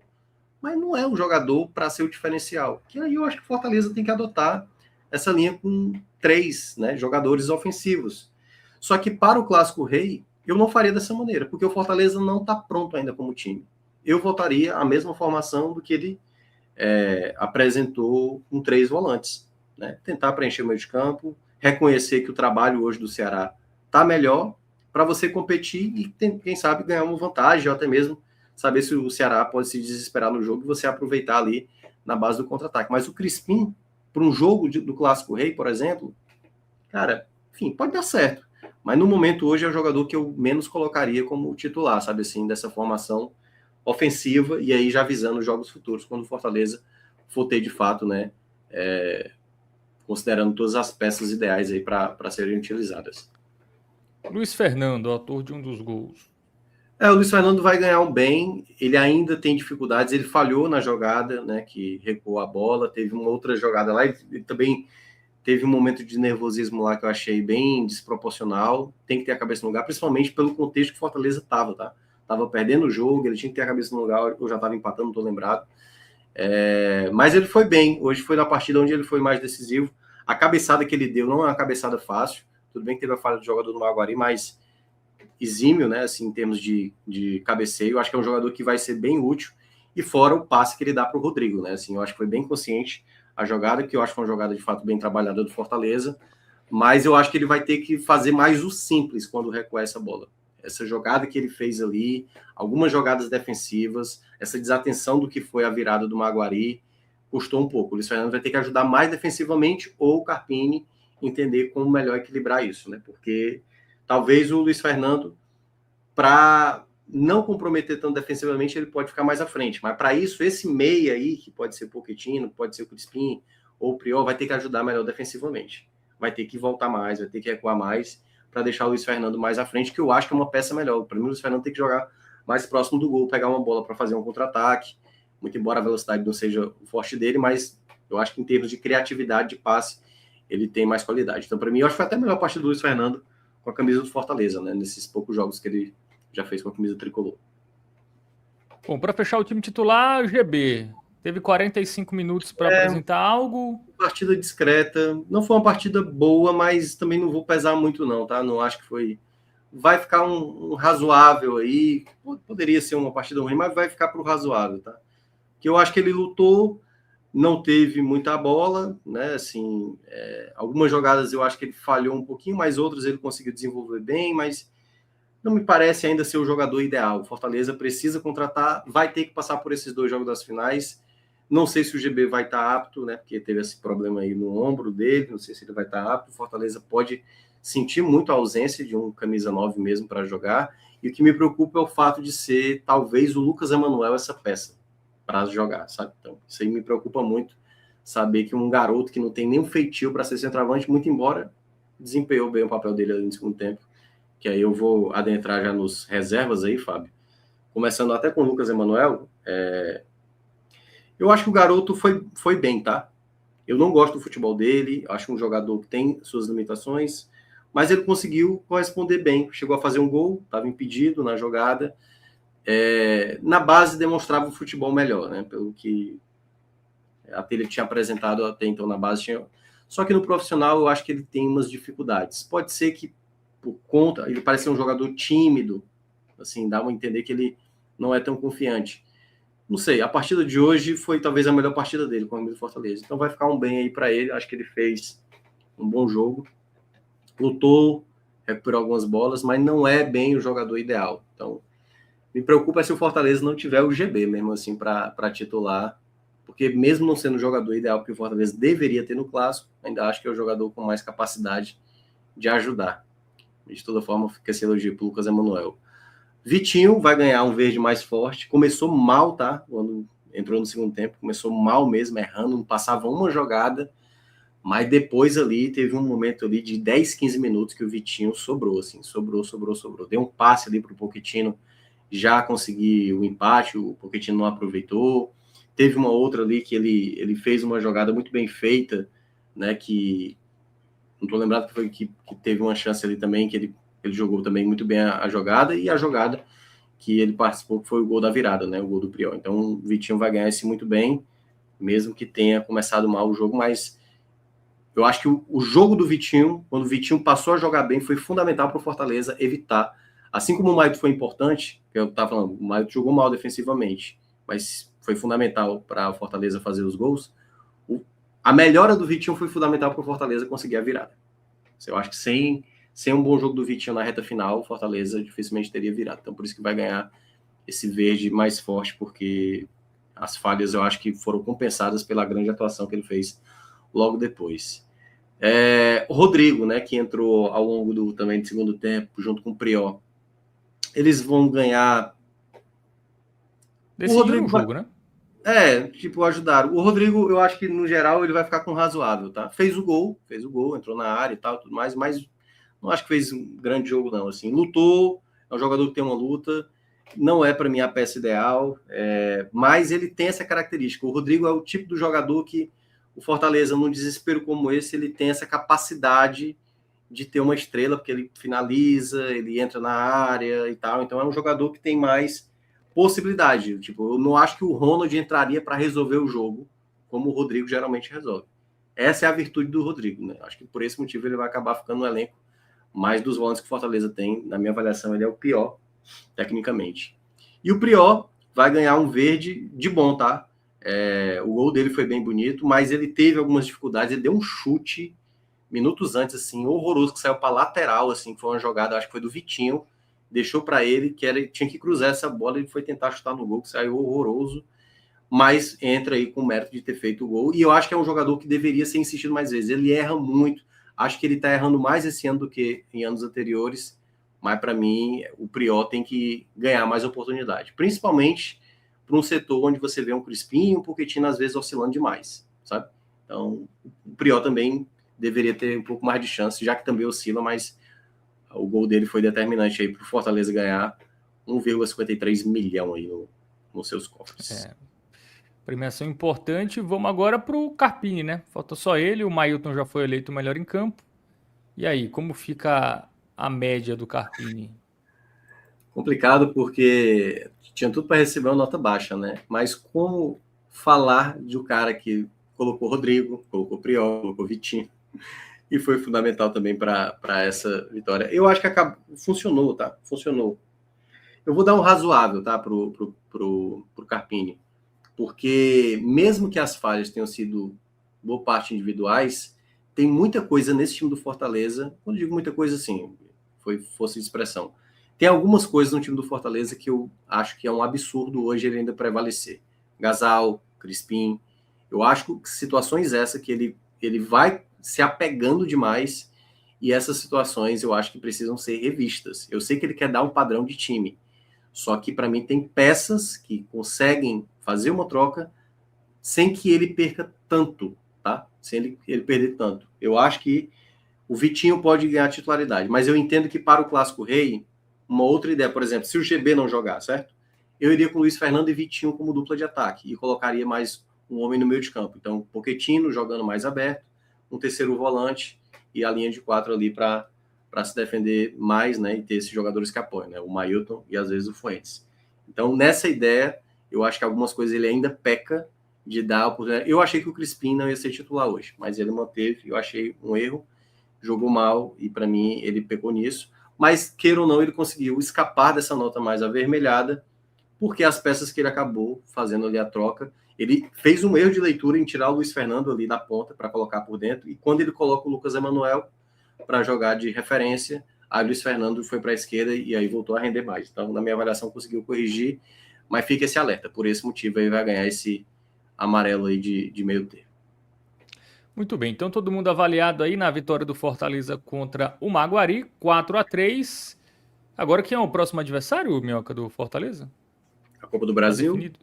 Mas não é um jogador para ser o diferencial. Que aí eu acho que o Fortaleza tem que adotar essa linha com 3, né, jogadores ofensivos. Só que para o Clássico Rei, eu não faria dessa maneira, porque o Fortaleza não está pronto ainda como time. Eu voltaria à mesma formação do que ele apresentou com 3 volantes. Né? Tentar preencher o meio de campo, reconhecer que o trabalho hoje do Ceará está melhor para você competir e, quem sabe, ganhar uma vantagem, ou até mesmo saber se o Ceará pode se desesperar no jogo e você aproveitar ali na base do contra-ataque. Mas o Crispim, para um jogo do Clássico Rei, por exemplo, cara, enfim, pode dar certo. Mas no momento hoje é o jogador que eu menos colocaria como titular, sabe assim, dessa formação ofensiva, e aí já visando os jogos futuros, quando o Fortaleza for ter de fato, né, considerando todas as peças ideais aí para serem utilizadas. Luiz Fernando, autor de um dos gols. O Luiz Fernando vai ganhar um bem, ele ainda tem dificuldades, ele falhou na jogada, né, que recuou a bola, teve uma outra jogada lá, ele também teve um momento de nervosismo lá que eu achei bem desproporcional, tem que ter a cabeça no lugar, principalmente pelo contexto que o Fortaleza estava, tá? Tava perdendo o jogo, ele tinha que ter a cabeça no lugar, eu já estava empatando, não estou lembrado. Mas ele foi bem, hoje foi na partida onde ele foi mais decisivo. A cabeçada que ele deu não é uma cabeçada fácil, tudo bem que teve a falha do jogador do Maguari, mas exímio, né, assim, em termos de cabeceio, eu acho que é um jogador que vai ser bem útil, e fora o passe que ele dá para o Rodrigo, né, assim, eu acho que foi bem consciente a jogada, que eu acho que foi uma jogada de fato bem trabalhada do Fortaleza, mas eu acho que ele vai ter que fazer mais o simples quando recuar essa bola. Essa jogada que ele fez ali, algumas jogadas defensivas, essa desatenção do que foi a virada do Maguari, custou um pouco. O Luiz Fernando vai ter que ajudar mais defensivamente, ou o Carpini entender como melhor equilibrar isso, né? Porque talvez o Luiz Fernando, para não comprometer tanto defensivamente, ele pode ficar mais à frente. Mas para isso, esse meia aí, que pode ser o Pochettino, pode ser o Crispim ou o Prior, vai ter que ajudar melhor defensivamente. Vai ter que voltar mais, vai ter que recuar mais para deixar o Luiz Fernando mais à frente, que eu acho que é uma peça melhor. Para mim, o Luiz Fernando tem que jogar mais próximo do gol, pegar uma bola para fazer um contra-ataque. Muito embora a velocidade não seja o forte dele, mas eu acho que em termos de criatividade de passe, ele tem mais qualidade. Então, para mim, eu acho que foi até a melhor partida do Luiz Fernando com a camisa do Fortaleza, né? Nesses poucos jogos que ele já fez com a camisa tricolor. Bom, para fechar o time titular, o GB. Teve 45 minutos para apresentar algo. Partida discreta. Não foi uma partida boa, mas também não vou pesar muito, não, tá? Não acho que foi. Vai ficar um razoável aí. Poderia ser uma partida ruim, mas vai ficar para o razoável, tá? Que eu acho que ele lutou, não teve muita bola, né? Assim, algumas jogadas eu acho que ele falhou um pouquinho, mas outras ele conseguiu desenvolver bem, mas não me parece ainda ser o jogador ideal. O Fortaleza precisa contratar, vai ter que passar por esses 2 jogos das finais. Não sei se o GB vai estar apto, né? Porque teve esse problema aí no ombro dele, não sei se ele vai estar apto. O Fortaleza pode sentir muito a ausência de um camisa 9 mesmo para jogar. E o que me preocupa é o fato de ser, talvez, o Lucas Emanuel essa peça para jogar, sabe? Então, isso aí me preocupa muito, saber que um garoto que não tem nenhum feitio para ser centroavante, muito embora desempenhou bem o papel dele ali no segundo tempo, que aí eu vou adentrar já nos reservas aí, Fábio. Começando até com o Lucas Emanuel, eu acho que o garoto foi bem, tá? Eu não gosto do futebol dele, acho um jogador que tem suas limitações, mas ele conseguiu corresponder bem. Chegou a fazer um gol, estava impedido na jogada. Na base demonstrava o futebol melhor, né? Pelo que até ele tinha apresentado até então na base. Só que no profissional eu acho que ele tem umas dificuldades. Pode ser que por conta, ele parece ser um jogador tímido, assim, dá a entender que ele não é tão confiante. Não sei, a partida de hoje foi talvez a melhor partida dele com o do Fortaleza. Então vai ficar um bem aí para ele. Acho que ele fez um bom jogo. Lutou, recuperou algumas bolas, mas não é bem o jogador ideal. Então, me preocupa se o Fortaleza não tiver o GB mesmo assim para titular. Porque mesmo não sendo o jogador ideal que o Fortaleza deveria ter no clássico, ainda acho que é o jogador com mais capacidade de ajudar. De toda forma, fica esse elogio para o Lucas Emanuel. Vitinho vai ganhar um verde mais forte. Começou mal, tá? Quando entrou no segundo tempo, começou mal mesmo, errando, não passava uma jogada, mas depois ali teve um momento ali de 10, 15 minutos que o Vitinho sobrou, assim, sobrou. Deu um passe ali pro Pochettino já conseguir o empate, o Pochettino não aproveitou. Teve uma outra ali que ele fez uma jogada muito bem feita, né, que não tô lembrado que foi que teve uma chance ali também, que ele jogou também muito bem a jogada, e a jogada que ele participou que foi o gol da virada, né, o gol do Priol. Então o Vitinho vai ganhar esse muito bem, mesmo que tenha começado mal o jogo, mas eu acho que o jogo do Vitinho, quando o Vitinho passou a jogar bem, foi fundamental para o Fortaleza evitar, assim como o Maito foi importante, que eu estava falando, o Maito jogou mal defensivamente, mas foi fundamental para o Fortaleza fazer os gols. A melhora do Vitinho foi fundamental para o Fortaleza conseguir a virada. Eu acho que sem um bom jogo do Vitinho na reta final, o Fortaleza dificilmente teria virado. Então, por isso que vai ganhar esse verde mais forte, porque as falhas eu acho que foram compensadas pela grande atuação que ele fez logo depois. O Rodrigo, né, que entrou ao longo também do segundo tempo, junto com o Prió, eles vão ganhar. Decidiram o jogo, né? Ajudaram. O Rodrigo, eu acho que no geral ele vai ficar com razoável, tá? Fez o gol, entrou na área e tal, tudo mais, mas não acho que fez um grande jogo, não. Assim, lutou, é um jogador que tem uma luta, não é para mim a peça ideal, mas ele tem essa característica. O Rodrigo é o tipo do jogador que o Fortaleza, num desespero como esse, ele tem essa capacidade de ter uma estrela, porque ele finaliza, ele entra na área e tal. Então é um jogador que tem mais possibilidade. Tipo, eu não acho que o Ronald entraria para resolver o jogo, como o Rodrigo geralmente resolve. Essa é a virtude do Rodrigo, né? Acho que por esse motivo ele vai acabar ficando no elenco. Mais dos volantes que o Fortaleza tem, na minha avaliação, ele é o pior, tecnicamente. E o Prió vai ganhar um verde de bom, tá? O gol dele foi bem bonito, mas ele teve algumas dificuldades, ele deu um chute minutos antes, assim, horroroso, que saiu para lateral, assim, foi uma jogada, acho que foi do Vitinho, deixou para ele, tinha que cruzar essa bola, ele foi tentar chutar no gol, que saiu horroroso, mas entra aí com o mérito de ter feito o gol, e eu acho que é um jogador que deveria ser insistido mais vezes, ele erra muito, acho que ele está errando mais esse ano do que em anos anteriores, mas para mim o Prió tem que ganhar mais oportunidade, principalmente para um setor onde você vê um Crispim e um Pochettino às vezes oscilando demais, sabe? Então o Prió também deveria ter um pouco mais de chance, já que também oscila, mas o gol dele foi determinante aí para o Fortaleza ganhar 1,53 milhão aí nos seus cofres. Premiação importante. Vamos agora pro Carpini, né? Falta só ele, o Mailton já foi eleito o melhor em campo. E aí, como fica a média do Carpini? Complicado porque tinha tudo para receber uma nota baixa, né? Mas como falar de um cara que colocou Rodrigo, colocou Priol, colocou Vitinho, e foi fundamental também para essa vitória. Eu acho que funcionou, tá? Funcionou. Eu vou dar um razoável, tá? Pro Carpini. Porque mesmo que as falhas tenham sido boa parte individuais, tem muita coisa nesse time do Fortaleza. Quando digo muita coisa, assim, foi força de expressão. Tem algumas coisas no time do Fortaleza que eu acho que é um absurdo hoje ele ainda prevalecer. Gasal, Crispim. Eu acho que situações essas que ele vai se apegando demais e essas situações eu acho que precisam ser revistas. Eu sei que ele quer dar um padrão de time, só que para mim tem peças que conseguem fazer uma troca sem que ele perca tanto, tá? Sem ele perder tanto. Eu acho que o Vitinho pode ganhar titularidade, mas eu entendo que para o Clássico Rei, uma outra ideia, por exemplo, se o GB não jogar, certo? Eu iria com Luiz Fernando e Vitinho como dupla de ataque e colocaria mais um homem no meio de campo. Então, Pochettino jogando mais aberto, um terceiro volante e a linha de 4 ali para se defender mais, né, e ter esses jogadores que apoiam, né, o Mailton e às vezes o Fuentes. Então, nessa ideia, eu acho que algumas coisas ele ainda peca de dar oportunidade. Eu achei que o Crispim não ia ser titular hoje, mas ele manteve, eu achei um erro, jogou mal e para mim ele pecou nisso. Mas, queira ou não, ele conseguiu escapar dessa nota mais avermelhada, porque as peças que ele acabou fazendo ali a troca, ele fez um erro de leitura em tirar o Luiz Fernando ali da ponta para colocar por dentro, e quando ele coloca o Lucas Emanuel para jogar de referência, aí o Luiz Fernando foi para a esquerda e aí voltou a render mais. Então, na minha avaliação, conseguiu corrigir, mas fica esse alerta. Por esse motivo, aí vai ganhar esse amarelo aí de meio termo. Muito bem, então todo mundo avaliado aí na vitória do Fortaleza contra o Maguari, 4-3. Agora quem é o próximo adversário, Minhoca, do Fortaleza? A Copa do Tá Brasil definido?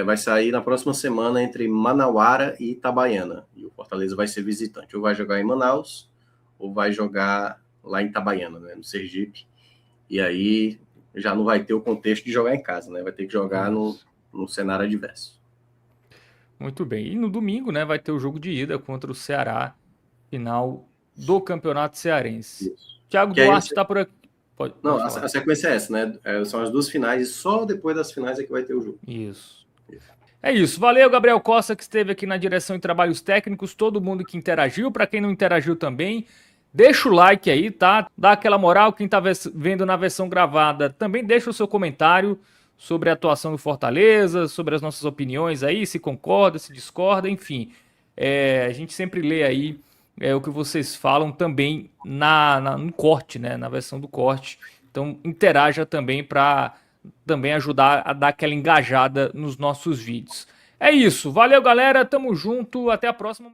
vai sair na próxima semana entre Manauara e Itabaiana. E o Fortaleza vai ser visitante. Ou vai jogar em Manaus, ou vai jogar lá em Itabaiana, né, no Sergipe. E aí já não vai ter o contexto de jogar em casa, né? Vai ter que jogar no cenário adverso. Muito bem. E no domingo, né, vai ter o jogo de ida contra o Ceará, final do Campeonato Cearense. Isso. Thiago Que Duarte está por aqui. Pode não, falar. a sequência é essa, né? São as duas finais e só depois das finais é que vai ter o jogo. Isso. É isso. Valeu, Gabriel Costa, que esteve aqui na direção e trabalhos técnicos, todo mundo que interagiu. Para quem não interagiu também, deixa o like aí, tá? Dá aquela moral. Quem tá vendo na versão gravada, também deixa o seu comentário sobre a atuação do Fortaleza, sobre as nossas opiniões aí, se concorda, se discorda, enfim. A gente sempre lê aí o que vocês falam também no corte, né? Na versão do corte. Então interaja também para também ajudar a dar aquela engajada nos nossos vídeos. É isso. Valeu, galera. Tamo junto. Até a próxima.